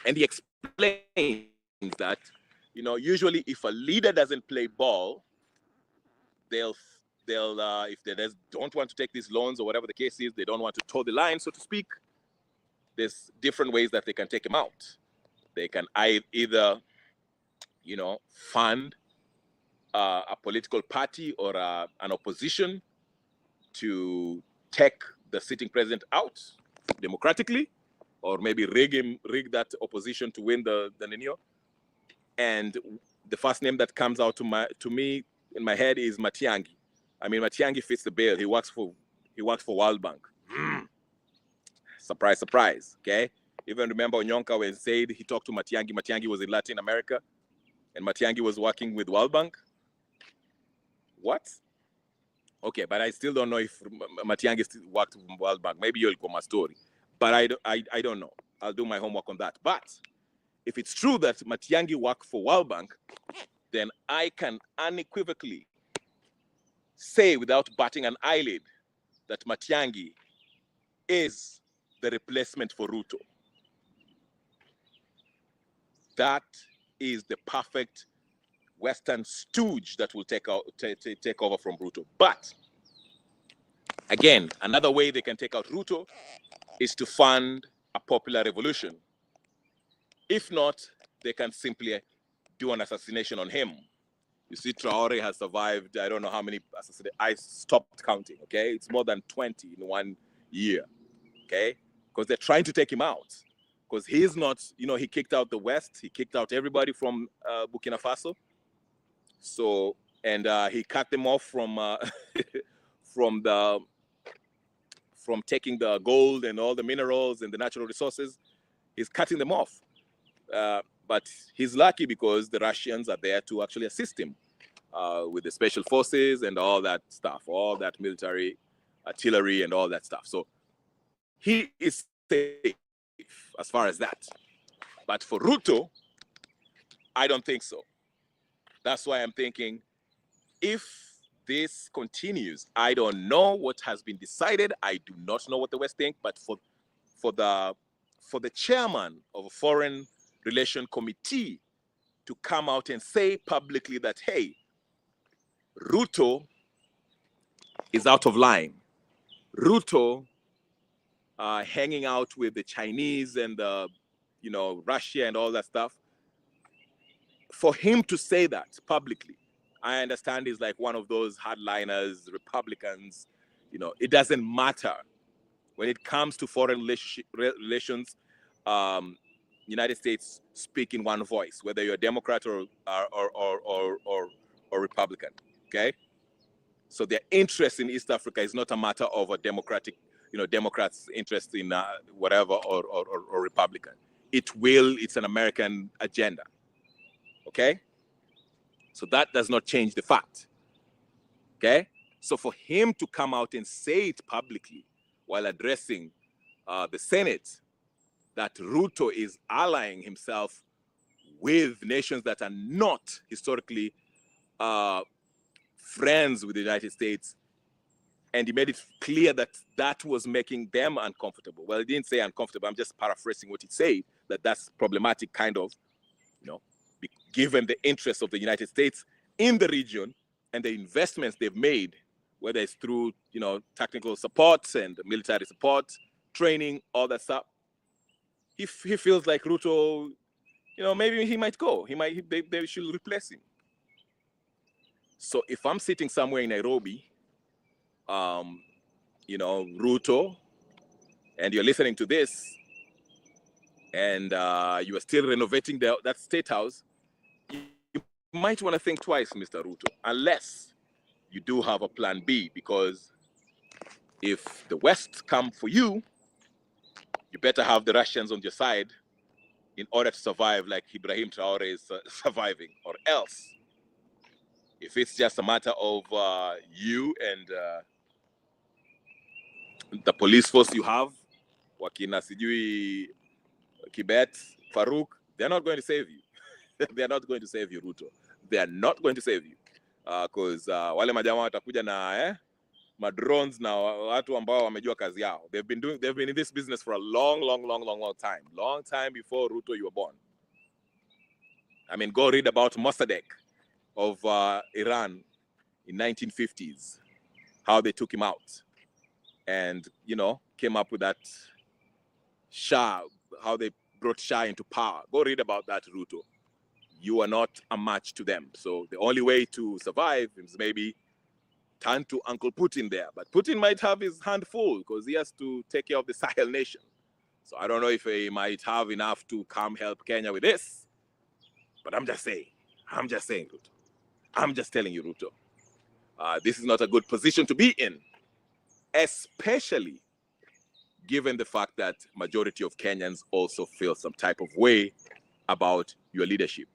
And he explains that, you know, usually if a leader doesn't play ball, they'll if they don't want to take these loans or whatever the case is, they don't want to toe the line, so to speak, there's different ways that they can take him out. They can either, you know, fund a political party or an opposition to take the sitting president out democratically, or maybe rig that opposition to win the Nino. And the first name that comes out to me in my head is Matiang'i. I mean, Matiang'i fits the bill. He works for World Bank. Surprise, surprise. Okay. Even remember Onyonka when said he talked to Matiang'i. Matiang'i was in Latin America, and Matiang'i was working with World Bank. What? Okay, but I still don't know if Matiang'i still worked with World Bank. Maybe you'll come my story, but I don't know. I'll do my homework on that. But if it's true that Matiang'i worked for World Bank, then I can unequivocally say without batting an eyelid that Matiang'i is the replacement for Ruto. That is the perfect Western stooge that will take over from Ruto. But again, another way they can take out Ruto is to fund a popular revolution. If not, they can simply do an assassination on him. You see, Traore has survived, I don't know how many assassinations. I stopped counting, okay? It's more than 20 in 1 year, okay? Because they're trying to take him out. Because he's not, you know, he kicked out the West. He kicked out everybody from Burkina Faso. So, and he cut them off from from taking the gold and all the minerals and the natural resources. He's cutting them off. But he's lucky because the Russians are there to actually assist him with the special forces and all that stuff, all that military artillery and all that stuff. So he is safe as far as that. But for Ruto, I don't think so. That's why I'm thinking if this continues, I don't know what has been decided. I do not know what the West think, but for the chairman of a foreign relation committee to come out and say publicly that, hey, Ruto is out of line. Ruto hanging out with the Chinese and the, Russia and all that stuff. For him to say that publicly, I understand he's like one of those hardliners, Republicans. It doesn't matter when it comes to foreign relations. United States speak in one voice, whether you're a Democrat or Republican. Okay, so their interest in East Africa is not a matter of a Democratic, Democrats' interest in whatever or Republican. It's an American agenda. Okay, so that does not change the fact. Okay, so for him to come out and say it publicly while addressing the Senate, that Ruto is allying himself with nations that are not historically friends with the United States, and he made it clear that that was making them uncomfortable. Well, he didn't say uncomfortable. I'm just paraphrasing what he said, that's problematic, kind of, given the interests of the United States in the region and the investments they've made, whether it's through, technical support and military support, training, all that stuff. He feels like Ruto, maybe he might go. They should replace him. So if I'm sitting somewhere in Nairobi, Ruto, and you're listening to this, and you are still renovating that state house, you might want to think twice, Mr. Ruto, unless you do have a plan B, because if the West come for you, you better have the Russians on your side in order to survive like Ibrahim Traore is surviving, or else, if it's just a matter of you and the police force you have, wakina sijui Kibet, Farouk, they're not going to save you. They're not going to save you, Ruto. They are not going to save you. Because wale majamaa watakuja na madrones na watu ambao wamejua kazi yao. They've been in this business for a long time. Long time before Ruto you were born. I mean, go read about Mossadegh of Iran in 1950s, how they took him out and, came up with that Shah, how they brought Shah into power. Go read about that, Ruto. You are not a match to them. So the only way to survive is maybe turn to Uncle Putin there. But Putin might have his hand full because he has to take care of the Sahel nation. So I don't know if he might have enough to come help Kenya with this. But I'm just saying, Ruto. I'm just telling you, Ruto. This is not a good position to be in, especially given the fact that majority of Kenyans also feel some type of way about your leadership.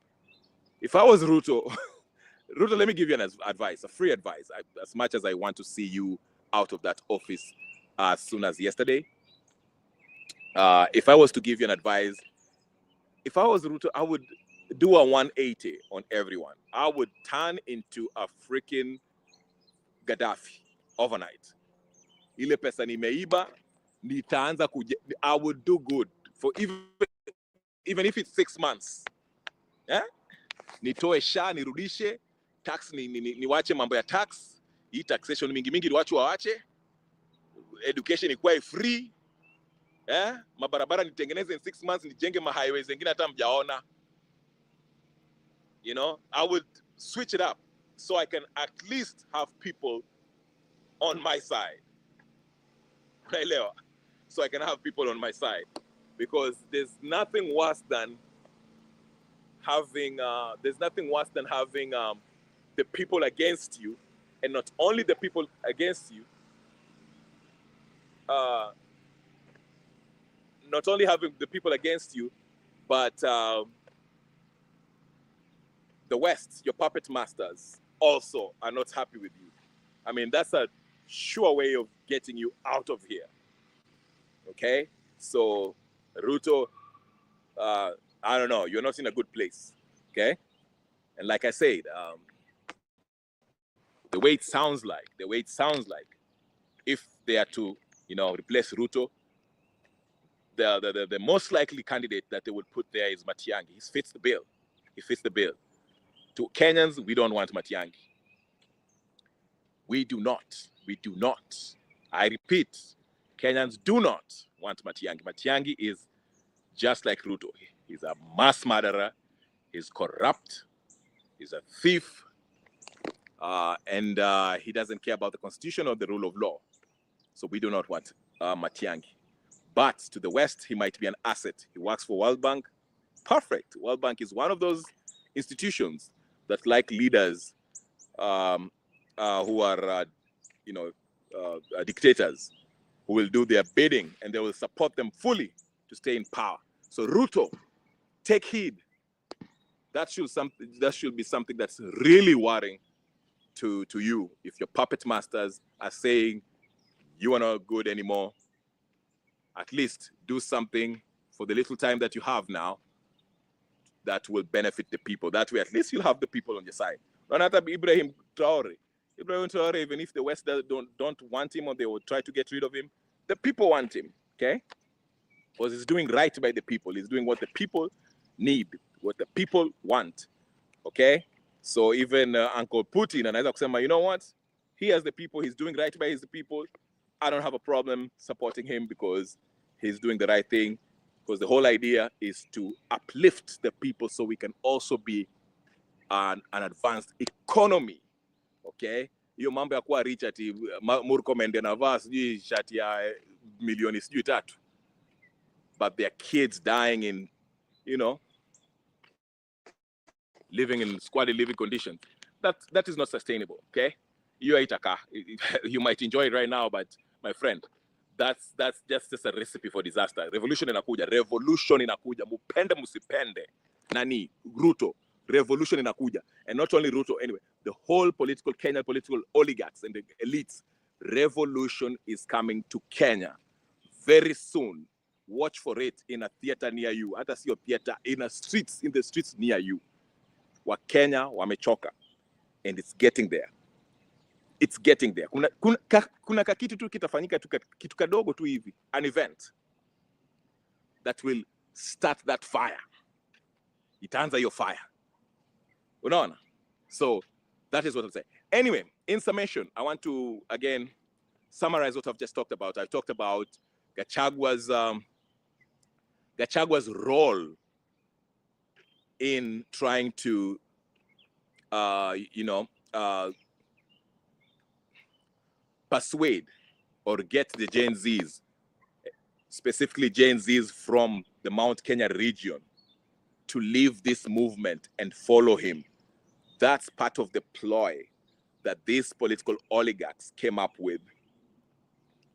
If I was Ruto, Ruto, let me give you an advice, a free advice. As much as I want to see you out of that office as soon as yesterday, if I was to give you an advice, if I was Ruto, I would do a 180 on everyone. I would turn into a freaking Gaddafi overnight. Ile pesa nimeiba, nitaanza I would do good for even if it's 6 months. Yeah? Nitoe SHA, nirudishe, tax niwache mambo ya tax, hii taxation mingi niwache wawache, education ikuwe free, mabarabara nitengeneze in 6 months, nijenge highways zingine hata mjaona. I would switch it up so I can at least have people on my side. So I can have people on my side, because there's nothing worse than having the people against you, and not only the people against you, not only having the people against you, but the West, your puppet masters, also are not happy with you. I mean, that's a sure way of getting you out of here. Okay? So, Ruto, I don't know, you're not in a good place. Okay? And like I said, the way it sounds like, if they are to, replace Ruto, the most likely candidate that they would put there is Matiang'i. He fits the bill. To Kenyans, we don't want Matiang'i. We do not. We do not. I repeat, Kenyans do not want Matiang'i. Matiang'i is just like Ruto. He's a mass murderer. He's corrupt. He's a thief. And he doesn't care about the constitution or the rule of law. So we do not want Matiang'i. But to the West, he might be an asset. He works for World Bank. Perfect. World Bank is one of those institutions that like leaders who are, dictators, who will do their bidding and they will support them fully to stay in power. So Ruto, take heed. That should be something that's really worrying to you. If your puppet masters are saying you are not good anymore, at least do something for the little time that you have now that will benefit the people. That way, at least you'll have the people on your side. Not Ibrahim Traore. Ibrahim Traore, even if the West don't want him or they will try to get rid of him, the people want him, okay? Because he's doing right by the people. He's doing what the people need, what the people want, okay? So even Uncle Putin and Isaac Sema, you know what? He has the people. He's doing right by his people. I don't have a problem supporting him because he's doing the right thing. Because the whole idea is to uplift the people so we can also be an advanced economy, okay? Hiyo mambo ya kuwa rich ati Murkomen anavaa sijui shati ya milioni sijui 3. But their kids dying in, living in squalid living conditions. That is not sustainable, okay? You might enjoy it right now, but my friend, that's just a recipe for disaster. Revolution inakuja, mupende musipende. Nani, Ruto, revolution inakuja. And not only Ruto, anyway, the whole Kenyan political oligarchs and the elites, revolution is coming to Kenya very soon. Watch for it in a theater near you. Hata sio theater, in the streets near you. Wakenya wamechoka, and it's getting there. It's getting there. Kuna kakitu tu kitafanyika tu, kitu kadogo tu hivi, an event that will start that fire. Itaanza your fire. Unaona? So that is what I'm saying. Anyway, in summation, I want to again summarize what I've just talked about. I've talked about Gachagua's role in trying to persuade or get the Gen Zs, specifically Gen Zs from the Mount Kenya region, to leave this movement and follow him. That's part of the ploy that these political oligarchs came up with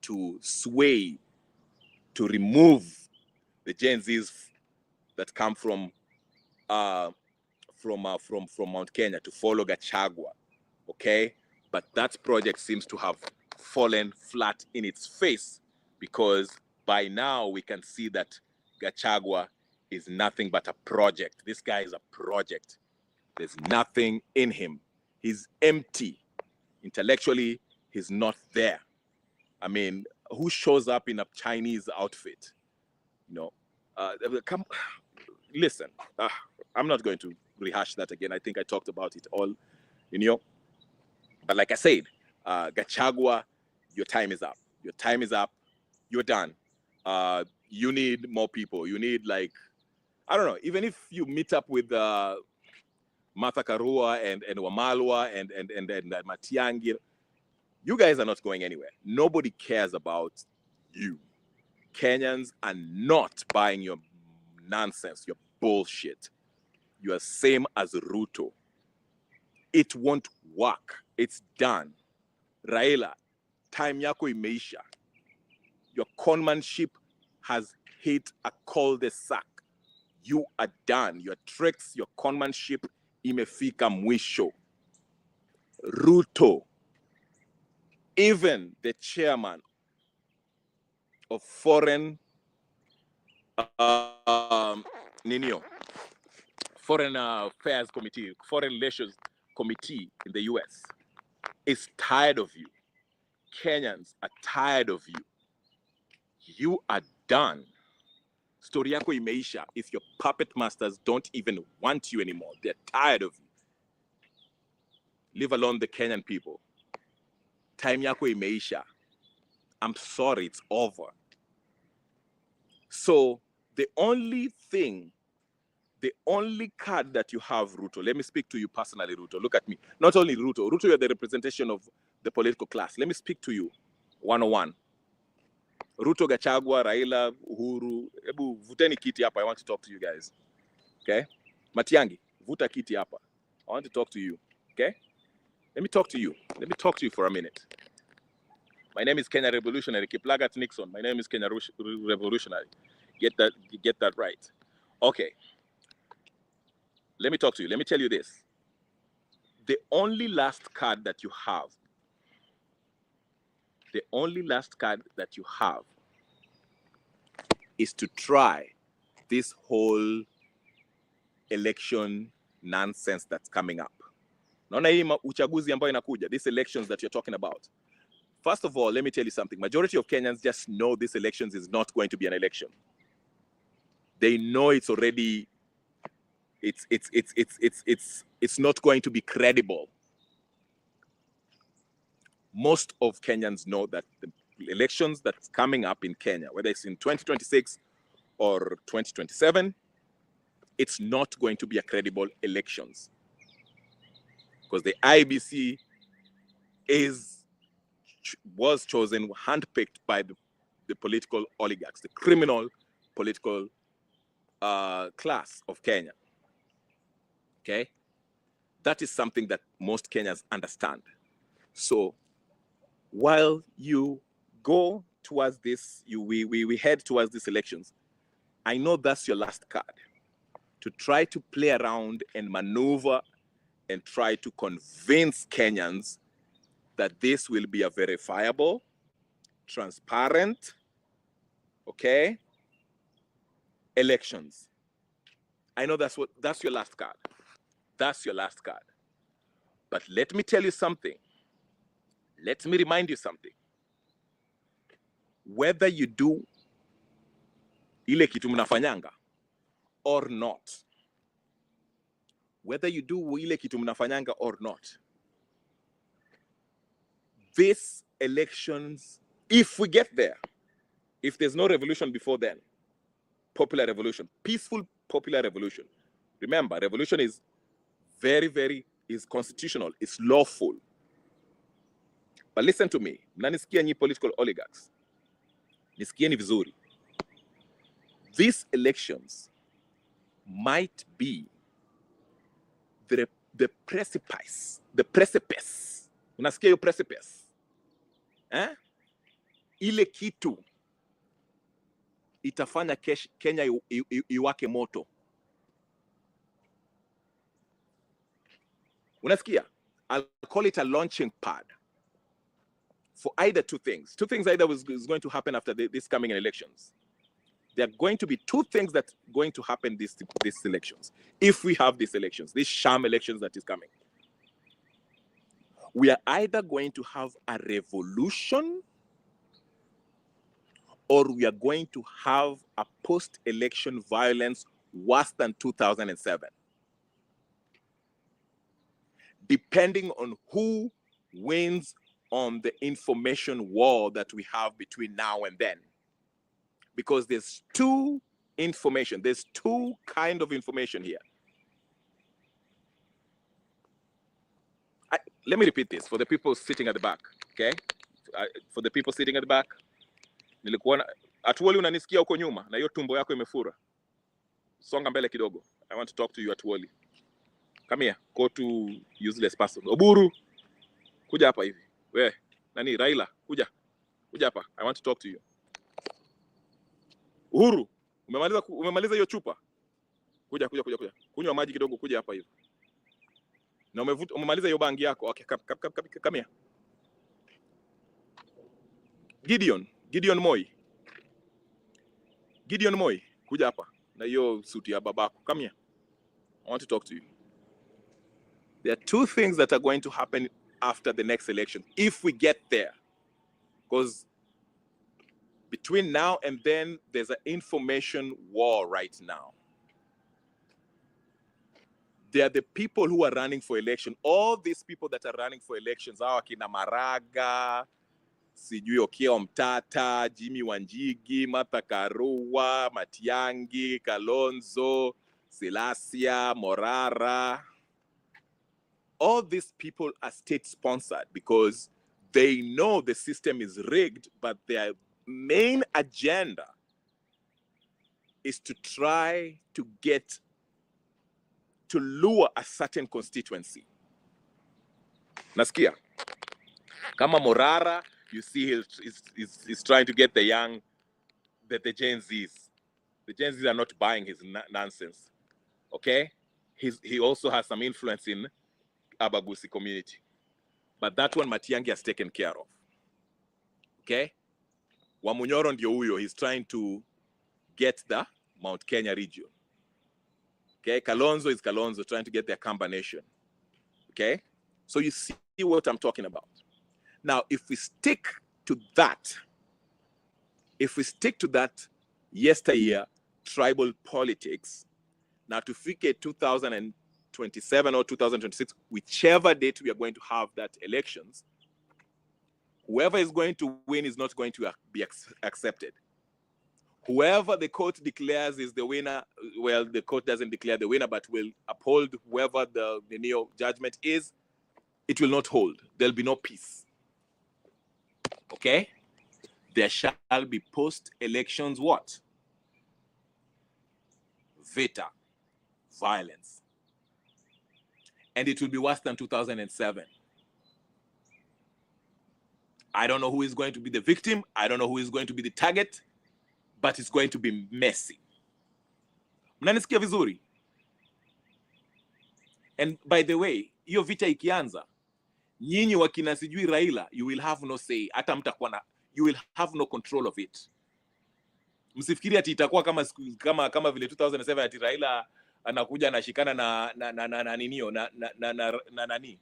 to sway, to remove the Gen Zs that come from Mount Kenya to follow Gachagua, okay? But that project seems to have fallen flat in its face, because by now we can see that Gachagua is nothing but a project. This guy is a project. There's nothing in him. He's empty. Intellectually, he's not there. I mean, who shows up in a Chinese outfit? Listen, I'm not going to rehash that again. I think I talked about it all, But like I said, Gachagua, your time is up. Your time is up. You're done. You need more people. You need, like, I don't know, even if you meet up with Martha Karua and Wamalwa and Matiang'i, you guys are not going anywhere. Nobody cares about you. Kenyans are not buying your nonsense, your bullshit. You are same as Ruto. It won't work. It's done. Raila, time yako imeisha. Your conmanship has hit a cul-de-sac. You are done. Your tricks, your conmanship, imefika mwisho. Ruto, even the chairman of Foreign Affairs Committee, Foreign Relations Committee in the US, is tired of you. Kenyans are tired of you. You are done. Story yako imeisha. If your puppet masters don't even want you anymore, they're tired of you. Leave alone the Kenyan people. time yako imeisha. I'm sorry, it's over. So the only card that you have, Ruto, let me speak to you personally, Ruto. Look at me. Not only Ruto. Ruto, you're the representation of the political class. Let me speak to you, 101. Ruto, Gachagua, Raila, Uhuru. Ebu, vuteni kiti hapa. I want to talk to you guys. Okay? Matiangi, vuta kiti hapa. I want to talk to you. Okay? Let me talk to you. Let me talk to you for a minute. My name is Kenya Revolutionary. Kiplagat Nixon. My name is Kenya Revolutionary. Get that right. Okay. Let me talk to you. Let me tell you this. The only last card that you have, is to try this whole election nonsense that's coming up. Naona hii uchaguzi ambayo inakuja, these elections that you're talking about. First of all, let me tell you something. Majority of Kenyans just know this elections is not going to be an election. They know it's already, it's not going to be credible. Most of Kenyans know that the elections that's coming up in Kenya, whether it's in 2026 or 2027, it's not going to be a credible elections. Because the IBC was chosen, handpicked by the political oligarchs, the criminal political class of Kenya. Okay? That is something that most Kenyans understand. So while you go towards this, we head towards these elections, I know that's your last card, to try to play around and maneuver and try to convince Kenyans that this will be a verifiable, transparent, okay, elections. I know that's your last card. That's your last card. But let me tell you something. Let me remind you something. Whether you do ile kitu mnafanyanga or not, whether you do ile kitu mnafanyanga or not, these elections, if we get there, if there's no revolution before then, popular revolution, peaceful popular revolution. Remember, revolution is is constitutional, it's lawful. But listen to me, mnanisikia nyi political oligarchs, nisikieni vizuri. These elections might be the precipice. Unasikia hiyo precipice? Ile kitu itafanya Kenya iwake moto. Unasikia? I'll call it a launching pad for either two things. Two things either is going to happen after this coming elections. There are going to be two things that are going to happen these elections. If we have these elections, these sham elections that is coming, we are either going to have a revolution or we are going to have a post-election violence worse than 2007. Depending on who wins on the information war that we have between now and then. Because there's two kind of information here. Let me repeat this for the people sitting at the back, okay? For the people sitting at the back, nilikuwa Atuoli, unanisikia huko nyuma na hiyo tumbo yako imefura. Songa mbele kidogo. I want to talk to you, Atuoli. Come here, go to useless person. Oburu, kuja hapa hivi. We, nani, Raila, kuja hapa. I want to talk to you. Uhuru, umemaliza hiyo chupa? Kuja. Kunywa maji kidogo, kuja hapa hivi. Na umemaliza hiyo bangi yako. Okay, come here. Gideon Moi, kuja hapa. Na hiyo suti ya babako. Come here. I want to talk to you. There are two things that are going to happen after the next election, if we get there. Because between now and then, there's an information war right now. They are the people who are running for election. All these people that are running for elections, hawa kina Maraga, sijui Okiya Mtata, Jimmy Wanjigi, Martha Karua, Matiang'i, Kalonzo, Silasia, Morara. All these people are state-sponsored because they know the system is rigged, but their main agenda is to try to get to lure a certain constituency. Nasikia? Kama Morara, you see he's trying to get the young, the Gen Zs. The Gen Zs are not buying his nonsense. Okay? He also has some influence in Abagusi community. But that one Matiang'i has taken care of. Okay? Wamunyoro ndio huyo, he's trying to get the Mount Kenya region. Okay? Kalonzo is Kalonzo, trying to get the Kamba nation. Okay? So you see what I'm talking about. Now, if we stick to that, yesteryear tribal politics, now to figure 2027 or 2026, whichever date we are going to have that elections, whoever is going to win is not going to be accepted. Whoever the court declares is the winner, well, the court doesn't declare the winner, but will uphold whoever the neo judgment is, it will not hold. There'll be no peace. Okay? There shall be post-elections what? Vita, violence. And it will be worse than 2007. I don't know who is going to be the victim. I don't know who is going to be the target, but it's going to be messy. Mnanisikia vizuri? And by the way, hiyo vita ikianza, nyinyi wakina sijui Raila, you will have no say. Hata mtakuwa na, you will have no control of it. Msifikiri ati itakuwa kama vile 2007 ati Raila anakuja anashikana na ninio na nani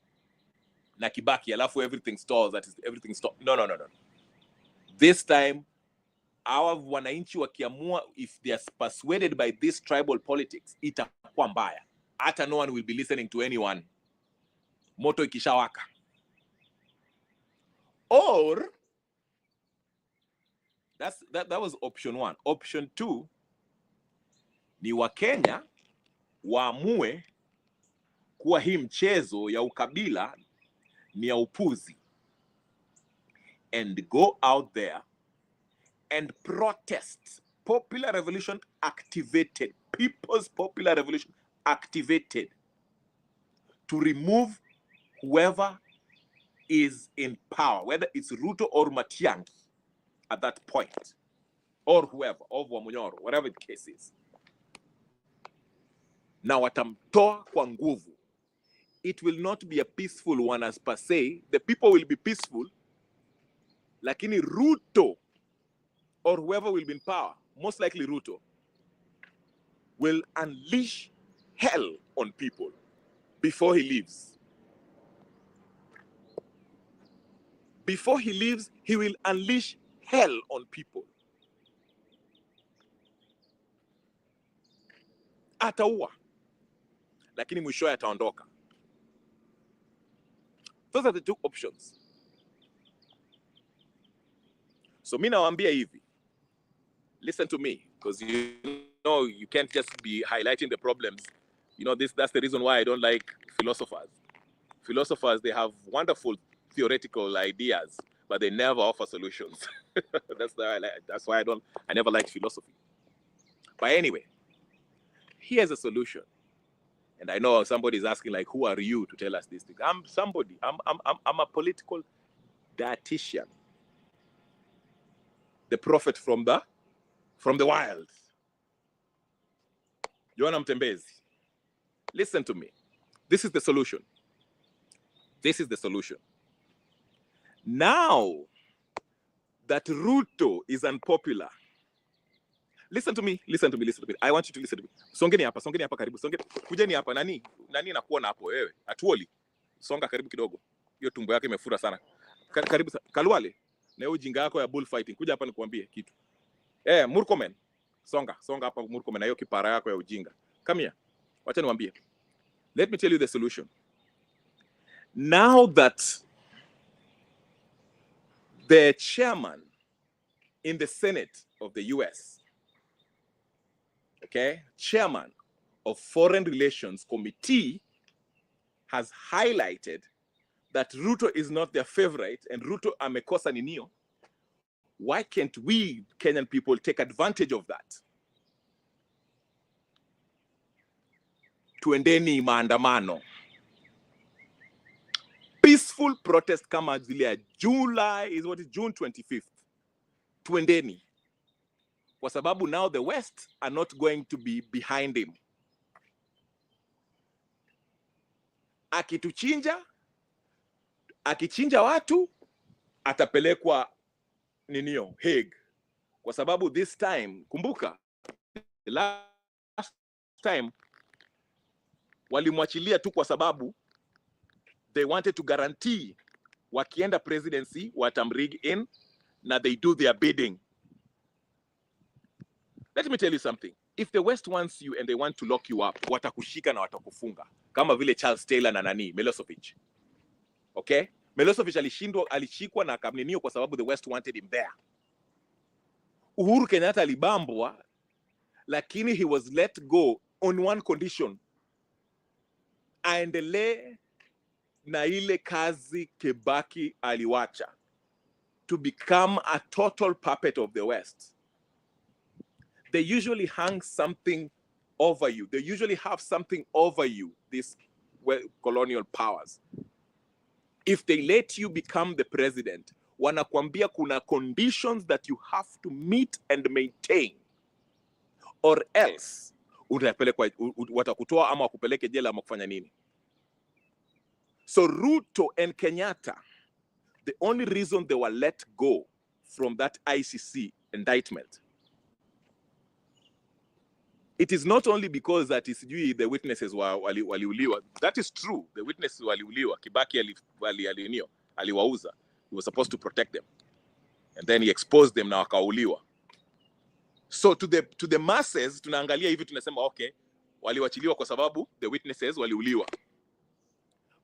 na Kibaki alafu everything stalls, that is everything stop. No. This time our wananchi wakiamua, if they are persuaded by this tribal politics, itakuwa mbaya. Hata no one will be listening to anyone. Moto ikishawaka. Or that was option 1. Option 2 ni Wakenya waamue kuwa hii mchezo ya ukabila ni ya upuzi, and go out there and protest. Popular revolution activated. People's popular revolution activated to remove whoever is in power, whether it's Ruto or Matiang'i at that point, or whoever, or Wamunyoro, whatever the case is. Now watamtoa kwa nguvu. It will not be a peaceful one as per se. The people will be peaceful, lakini Ruto or whoever will be in power, most likely Ruto, will unleash hell on people before he leaves. Before he leaves, he will unleash hell on people. Ataua, lakini mwishowe ataondoka. Those are the two options. So mimi nawaambia hivi, listen to me, because you know you can't just be highlighting the problems. You know, that's the reason why I don't like philosophers. Philosophers, they have wonderful theoretical ideas, but they never offer solutions. That's why I never liked philosophy. But anyway, here's a solution. And I know somebody is asking, like, who are you to tell us this thing? I'm somebody. I'm a political dietitian. The prophet from the wild. Joanna Mtembezi. Listen to me. This is the solution. This is the solution. Now that Ruto is unpopular, listen to me. I want you to listen to me. Songeni hapa karibu. Kujeni hapa, nani nakuona hapo wewe? Atuoli. Songa karibu kidogo. Hiyo tumbo yake imefura sana. Karibu Kalwale. Na hiyo ujinga yako ya bullfighting. Kuja hapa nikuambie kitu. Murkomen. Songa hapa Murkomen, na hiyo kipara yako ya ujinga. Come here. Wacha niwaambie. Let me tell you the solution. Now that the chairman in the Senate of the US, okay, chairman of Foreign Relations Committee, has highlighted that Ruto is not their favorite and Ruto amekosa ninio, why can't we Kenyan people take advantage of that? Tuendeni maandamano. Peaceful protest kama zile ya June 25th. Tuendeni. Kwa sababu now the West are not going to be behind him. Akichinja watu, atapelekwa ninio, Hague. Kwa sababu this time, kumbuka, the last time, walimwachilia tu kwa sababu they wanted to guarantee wakienda presidency watamrig in na they do their bidding. Let me tell you something. If the West wants you and they want to lock you up, watakushika na watakufunga. Kama vile Charles Taylor na nani, Milosevic. Okay? Milosevic alishikwa na akamninio kwa sababu the West wanted him there. Uhuru Kenyatta alibambwa, lakini he was let go on one condition. Aendelee na ile kazi Kibaki aliwacha, to become a total puppet of the West. They usually hang something over you. They usually have something over you, these colonial powers. If they let you become the president, wanakuambia kuna conditions that you have to meet and maintain, or else watakutoa ama wakupeleke jela ama kufanya nini. So Ruto and Kenyatta, the only reason they were let go from that ICC indictment, it is not only because that is the witnesses waliuliwa. That is true. The witnesses waliuliwa. Kibaki aliwauza. He was supposed to protect them. And then he exposed them na wakauliwa. So to the masses, tunaangalia hivi tunasema okay, waliwachiliwa kwa sababu the witnesses waliuliwa.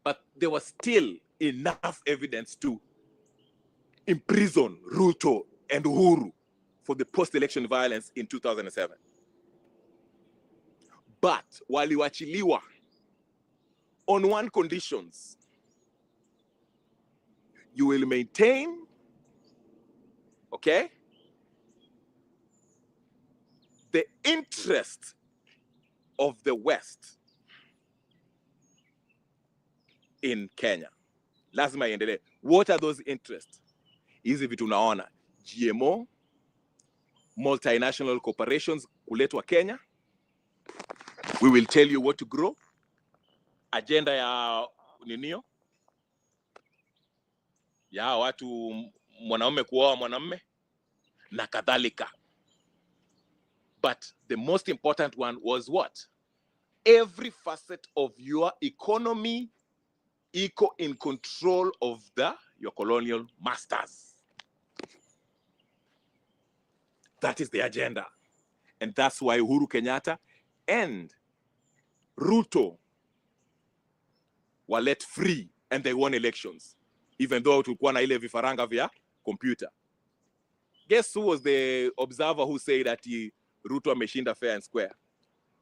But there was still enough evidence to imprison Ruto and Uhuru for the post-election violence in 2007. But waliwachiliwa on one conditions. You will maintain, okay, the interest of the West in Kenya. Lazima iendelee. What are those interests? Hizi vitu unaona, GMO, multinational corporations kuletwa Kenya. We will tell you what to grow. Agenda ya ninio, ya watu mwanaume kuoa mwanamume na kadhalika. But the most important one was what? Every facet of your economy iko in control of your colonial masters. That is the agenda. And that's why Uhuru Kenyatta and Ruto were let free and they won elections, even though tulikuwa na ile vifaranga vya computer. Guess who was the observer who said that Ruto ameshinda fair and square?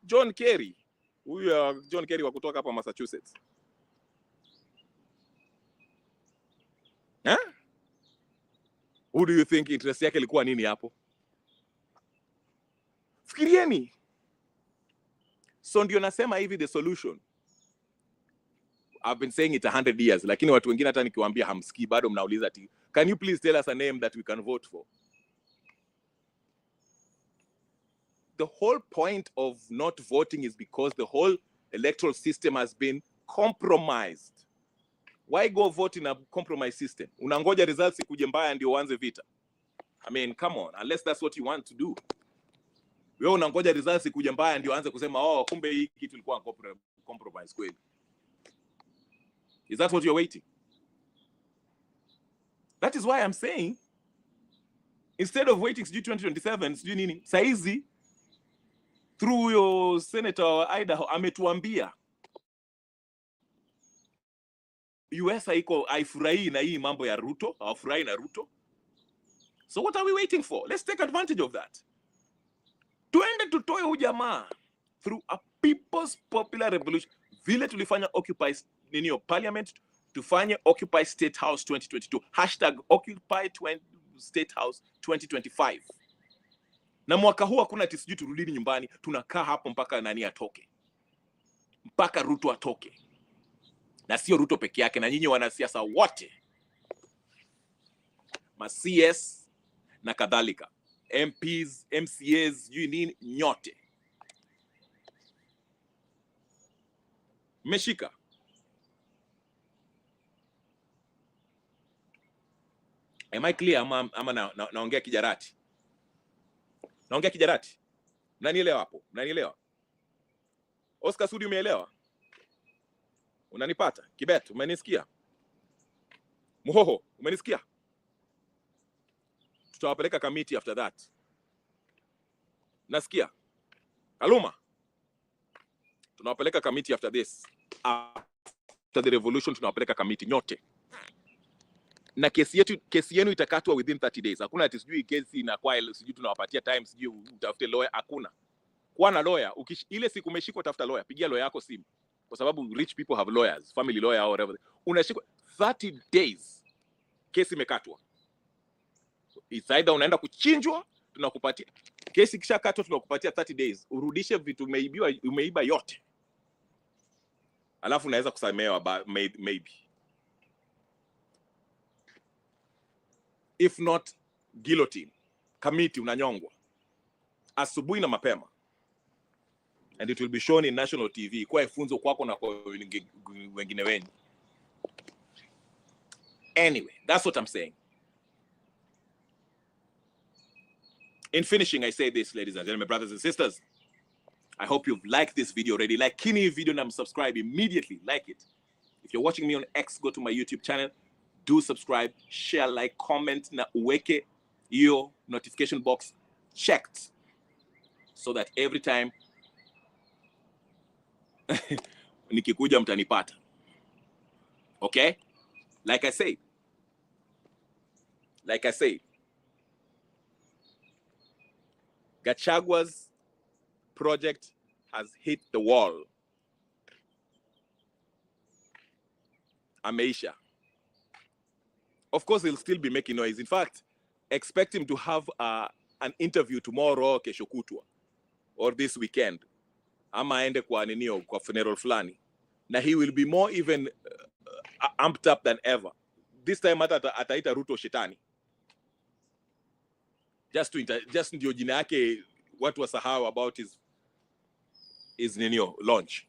John Kerry. Huyu John Kerry wa kutoka hapa Massachusetts. Huh? Who do you think interest yake ilikuwa nini hapo? Fikirieni. So ndio nasema hivi the solution. I've been saying it 100 years, lakini watu wengine hata nikiwaambia hamsikii bado mnauliza ati, can you please tell us a name that we can vote for? The whole point of not voting is because the whole electoral system has been compromised. Why go vote in a compromised system? Unangoja results ikuje mbaya ndio uanze vita. I mean, come on, unless that's what you want to do. Wewe unangoja results ikuje mbaya ndio uanze kusema oh, kumbe hii kitu ilikuwa compromise kweli. Is that what you're waiting? That is why I'm saying, instead of waiting to 2027, nini? Saizi, through your Senator Idaho, ametuambia US haifurahi na hii mambo ya Ruto, hawafurahi na Ruto. So what are we waiting for? Let's take advantage of that. Tuende tutoe huyu jamaa through a people's popular revolution. Vile tulifanya Occupy Parliament, tufanye Occupy State House 2022. #Occupy State House 2025. Na mwaka huu hakuna ati sijui turudini nyumbani, tunakaa hapo mpaka nani atoke. Mpaka Ruto atoke. Na sio Ruto peke yake, na nyinyi wanasiasa wote. Ma CS na kadhalika. MPs, MCAs, nini nyote. Mmeshika. Am I clear ama naongea kijarati? Naongea kijarati? Mnanielewa hapo? Mnanielewa? Oscar Sudi, umeelewa? Unanipata? Kibet, umenisikia? Muhoho, umenisikia? Tutawapeleka committee after that. Nasikia? Kaluma, tunawapeleka committee after this. After the revolution tunawapeleka committee nyote. Na kesi yenu itakatwa within 30 days. Hakuna ati sijui kesi inakuwa sijui tunawapatia time sijui utafute lawyer, hakuna. Kuwa na lawyer, ile siku umeshikwa tafuta lawyer, pigia lawyer yako simu. Kwa sababu rich people have lawyers, family lawyer or whatever. Unashikwa 30 days. Kesi imekatwa. It's either unaenda kuchinjwa, tunakupatia. Kesi kishakatwa tunakupatia 30 days. Urudishe vitu umeiba yote. Alafu unaweza kusamehewa maybe. If not, guillotine. Committee unanyongwa. Asubuhi na mapema. And it will be shown in national TV. Kwa funzo kwako na kwa wengine wengi. Anyway, that's what I'm saying. In finishing, I say this, ladies and gentlemen, brothers and sisters. I hope you've liked this video already. Like kini video and subscribe immediately. Like it. If you're watching me on X, go to my YouTube channel. Do subscribe, share, like, comment, na uweke your notification box checked. So that every time nikikuja mtanipata. Okay? Like I say, Gachagua's project has hit the wall. Ameisha. Of course, he'll still be making noise. In fact, expect him to have an interview tomorrow, kesho kutwa, or this weekend. Ama aende kwa ninio, kwa funeral flani. Na he will be more even amped up than ever. This time ataita Ruto shetani. Just ndio jina yake watu wasahau about his ninio launch.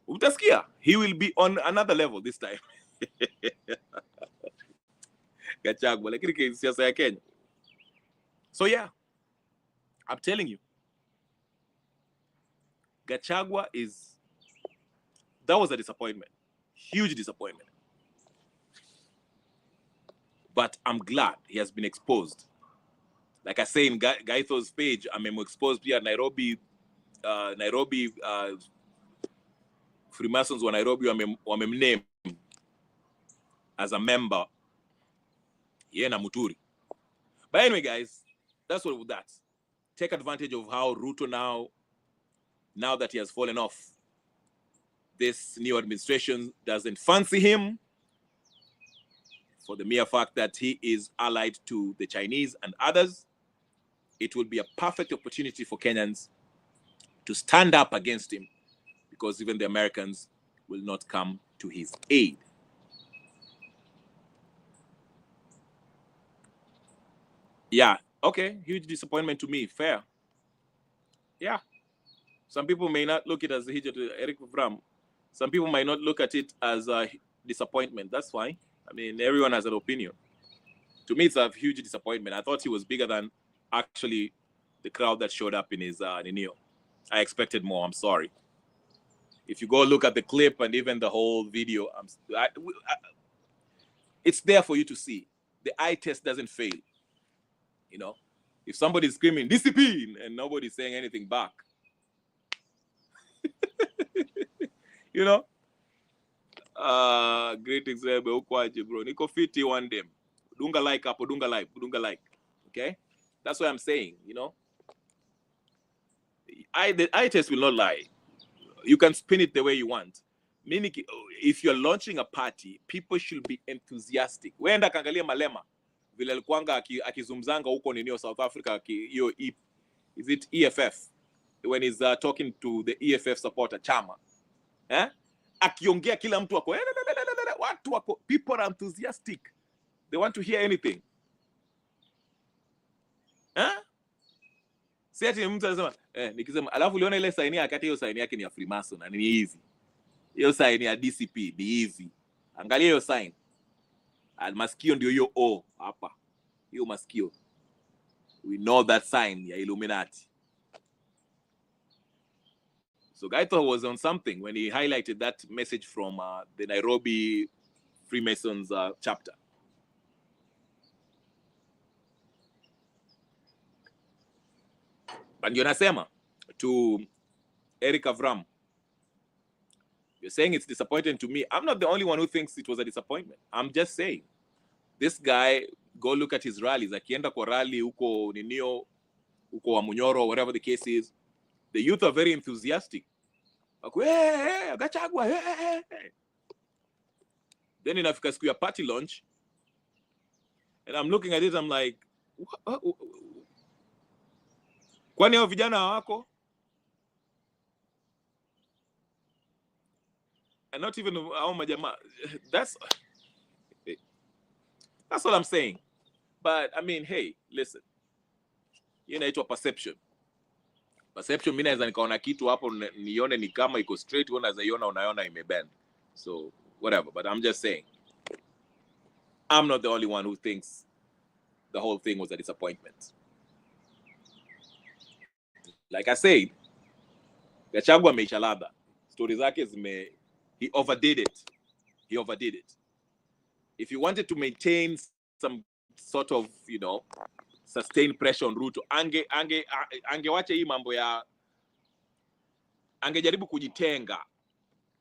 Utasikia, he will be on another level this time. Gachagua, lakini siasa ya Kenya. So yeah, I'm telling you, Gachagua that was a disappointment, huge disappointment. But I'm glad he has been exposed. Like I say in Gaitho's page, I'm exposed here. Nairobi Freemasons wa Nairobi wamemname as a member. Yeah, na Muturi. But anyway, guys, that's what with that. Take advantage of how Ruto now that he has fallen off, this new administration doesn't fancy him for the mere fact that he is allied to the Chinese and others. It will be a perfect opportunity for Kenyans to stand up against him, because even the Americans will not come to his aid. Yeah, okay, huge disappointment to me, fair. Yeah, some people may not look at it as a huge Eric Vram. Some people might not look at it as a disappointment. That's fine. I mean, everyone has an opinion. To me, it's a huge disappointment. I thought he was bigger than actually the crowd that showed up in his Ninio. I expected more. I'm sorry. If you go look at the clip and even the whole video, it's there for you to see. The eye test doesn't fail. You know, if somebody's screaming DCP and nobody's saying anything back, you know, Greetings, Rebe. Ukwaje, bro. Niko fiti one day. Dunga like hapo, dunga like. Okay? That's what I'm saying, you know. The eye test will not lie. You can spin it the way you want. Meaning, if you're launching a party, people should be enthusiastic. Wenda kangalia Malema. Vile alikuanga akizumzanga huko ninio South Africa, hiyo is it EFF? When he's talking to the EFF supporter, Chama. Akiongea kila mtu wako, watu wako, people are enthusiastic. They want to hear anything. Si ati mtu anasema, nikisema, alafu uliona ile saini yake, hiyo saini yake ni ya Freemason, na ni hivi. Hiyo saini ya DCP ni hivi. Angalia hiyo sign. Maskio ndio hiyo O hapa. Hiyo maskio. We know that sign ya Illuminati. So Gaito was on something when he highlighted that message from the Nairobi Freemasons chapter. But you're nasema to Eric Avram, you're saying it's disappointing to me. I'm not the only one who thinks it was a disappointment. I'm just saying, this guy, go look at his rallies. Akienda kwa rally huko Ninio, huko wa Munyoro, whatever the case is, the youth are very enthusiastic. Like, hey, Gachagua, hey. Then inafika siku ya party launch, and I'm looking at it, I'm like, kwani hao vijana hawako? And not even hao majama. That's what I'm saying. But I mean, hey, listen. Inaitwa perception. Perception, mimi naweza nikaona kitu hapo nione ni kama iko straight, unaweza iona unaona imebend. So whatever, but I'm just saying, I'm not the only one who thinks the whole thing was a disappointment. Like I said, Gachagua ameisha ladha. Stories zake he overdid it. If you wanted to maintain some sort of, you know, sustained pressure on Ruto, angewacha hii mambo ya, angejaribu kujitenga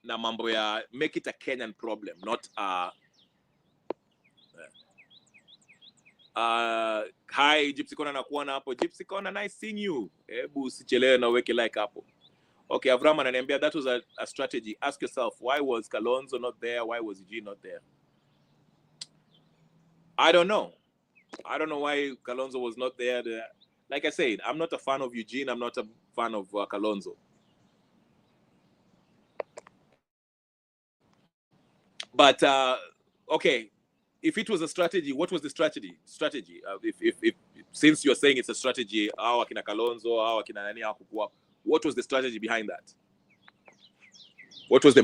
na mambo ya make it a Kenyan problem, not hi Gypsy Kona nakuona hapo. Gypsy Kona, nice seeing you. Hebu usichelewe na uweke like hapo. Okay, Avram ananiambia that was a strategy. Ask yourself, why was Kalonzo not there? Why was Eugene not there? I don't know why Kalonzo was not there. Like I said, I'm not a fan of Eugene. I'm not a fan of Kalonzo. But okay, if it was a strategy, what was the strategy? If since you're saying it's a strategy, how akina Kalonzo, how akina nani hakukua, what was the strategy behind that? What was the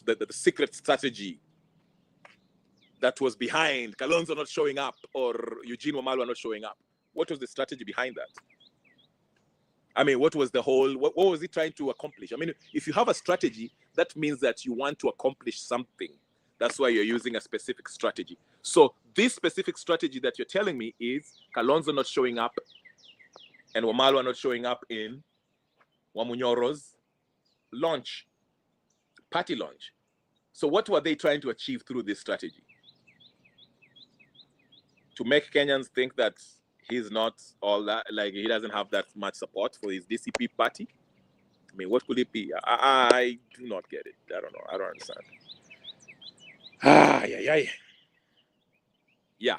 the secret strategy that was behind Kalonzo not showing up or Eugene Wamalwa not showing up? What was the strategy behind that? I mean, what was he trying to accomplish? I mean, if you have a strategy, that means that you want to accomplish something. That's why you're using a specific strategy. So this specific strategy that you're telling me is Kalonzo not showing up and Wamalwa not showing up in Wamunyoro's party launch. So what were they trying to achieve through this strategy? To make Kenyans think that he's not all that, like he doesn't have that much support for his DCP party? I mean, what could it be? I do not get it. I don't know. I don't understand. Yeah.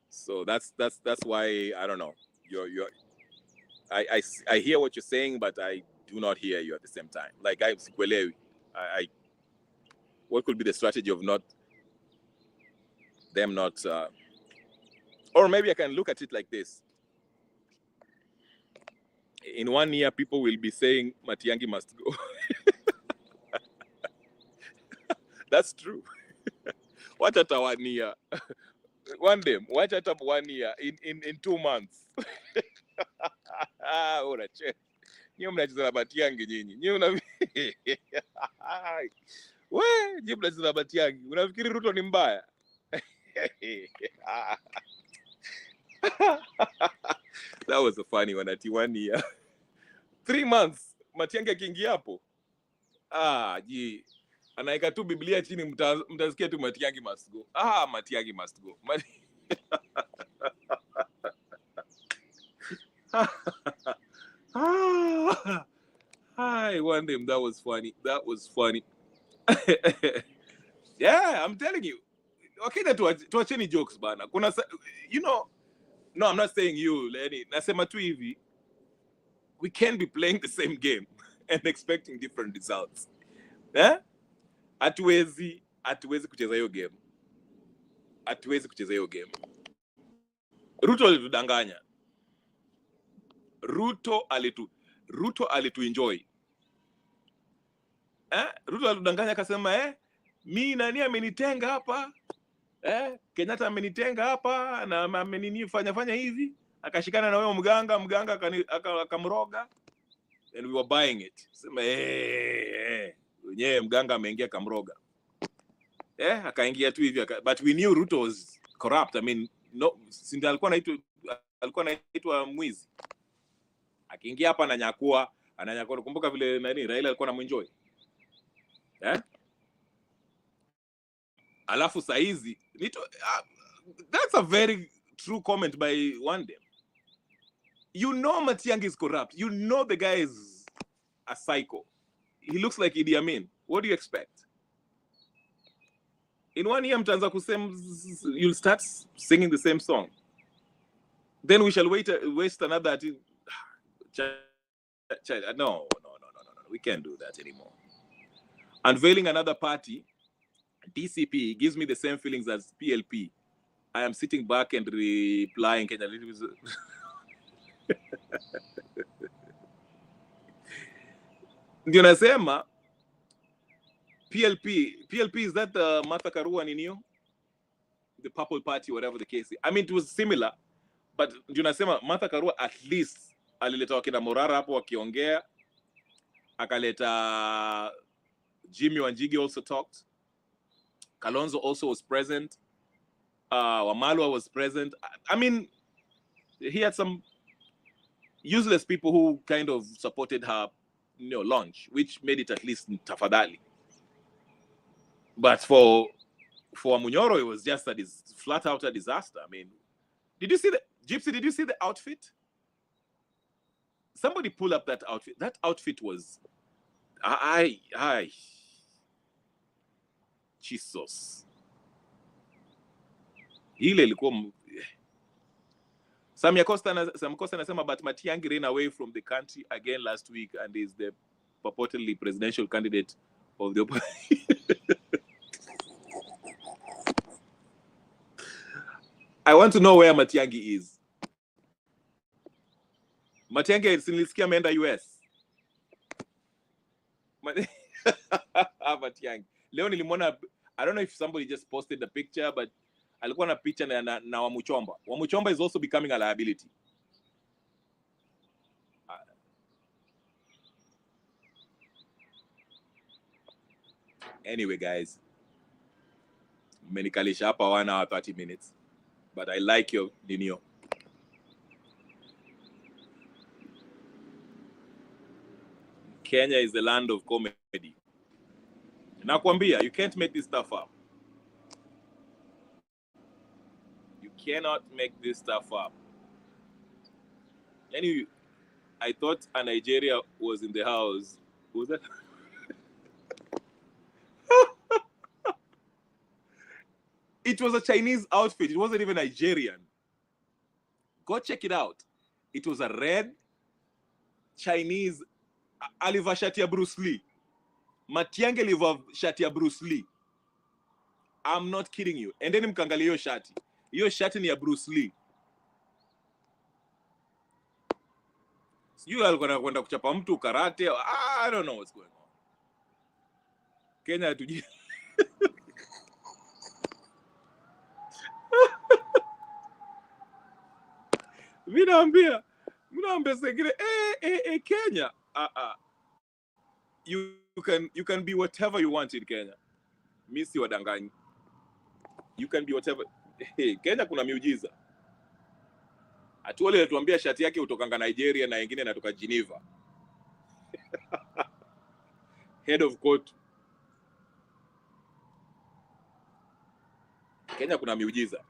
So that's why I don't know. I hear what you're saying, but I do not hear you at the same time. Like what could be the strategy of them not or maybe I can look at it like this. In 1 year, people will be saying Matiang'i must go. That's true. Watch at 1 year. One day, watch at 1 year in 2 months. Nyo mnacheza na Matiang'i nyinyi. Nyo mnacheza na Matiang'i. Unafikiri Ruto ni mbaya? That was a funny one at 1 year. 3 months, Matiang'i akiingia hapo. Ji. Anaika tu Biblia chini mtasikia tu Matiang'i must go. Matiang'i must go. I warned him. That was funny. That was funny. Yeah, I'm telling you. Okay, tuacheni jokes bana. Kuna, you know, no, I'm not saying you, Lenny. Nasema tu hivi, we can't be playing the same game and expecting different results. Hatuwezi kucheza hiyo game. Hatuwezi kucheza hiyo game. Ruto alitudanganya. Ruto alituenjoy. Ruto alitudanganya akasema mi nani amenitenga hapa? Kenyatta amenitenga hapa na amenifanya hivi. Akashikana na wewe mganga akamroga. And we were buying it. Sema wenyewe mganga ameingia kamroga. Akaingia tu hivi but we knew Ruto was corrupt. I mean, no, sinda alikuwa anaitwa mwizi. Akiingia hapa ananyakua, kumbuka vile nani Raila alikuwa anamuenjoy. Alafu saizi that's a very true comment by one day. You know Matiang'i is corrupt. You know the guy is a psycho. He looks like Idi Amin. What do you expect? In 1 year, you'll start singing the same song. Then we shall waste another. No. We can't do that anymore. Unveiling another party, DCP, gives me the same feelings as PLP. I am sitting back and replying Kenya. Ndio nasema PLP is that Martha Karua ninio? The Purple Party, whatever the case is. I mean, it was similar, but ndio nasema Martha Karua at least alileta wakina Morara hapo wakiongea, akaleta Jimmy Wanjigi also talked. Kalonzo also was present. Wamalwa was present. I mean, he had some useless people who kind of supported her, launch, which made it at least tafadhali. But for Munyoro, it was just flat out a disaster. I mean, did you see the Gypsy? Did you see the outfit? Somebody pull up that outfit. That outfit was, Jesus. Ile ilikuwa Sam Costa anasema but Matiang'i ran away from the country again last week and is the purportedly presidential candidate of the opposition. I want to know where Matiang'i is. Matiang'i sinilisikia ameenda US. Matiang'i. Leo nilimwona, I don't know if somebody just posted the picture, but alikuwa na picha na Wamuchomba. Wamuchomba is also becoming a liability. Anyway, guys, menikalisha hapa 1 hour 30 minutes, but I like your Dinio. Kenya is the land of comedy. Nakwambia, you can't make this stuff up. You cannot make this stuff up. Anyway, I thought a Nigeria was in the house. Who was that? It was a Chinese outfit. It wasn't even Nigerian. Go check it out. It was a red Chinese aliva shati ya Bruce Lee. Matiang'i aliva shati ya Bruce Lee. I'm not kidding you. And then mkangalia hiyo shati. Hiyo shati ni ya Bruce Lee. You alikuwa kwenda kuchapa mtu karate. I don't know what's going on. Kenya hatuji. Minaambia segire Kenya. You can be whatever you want in Kenya. Misi wadanganyi. You can be whatever. Kenya kuna miujiza. Atuole alituambia shati yake utokanga Nigeria na nyingine inatoka Geneva. head of court. Kenya kuna miujiza.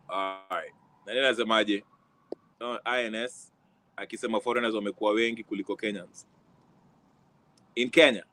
Alright. Na nini nasemaje? INS akisema foreigners wamekuwa wengi kuliko Kenyans. In Kenya,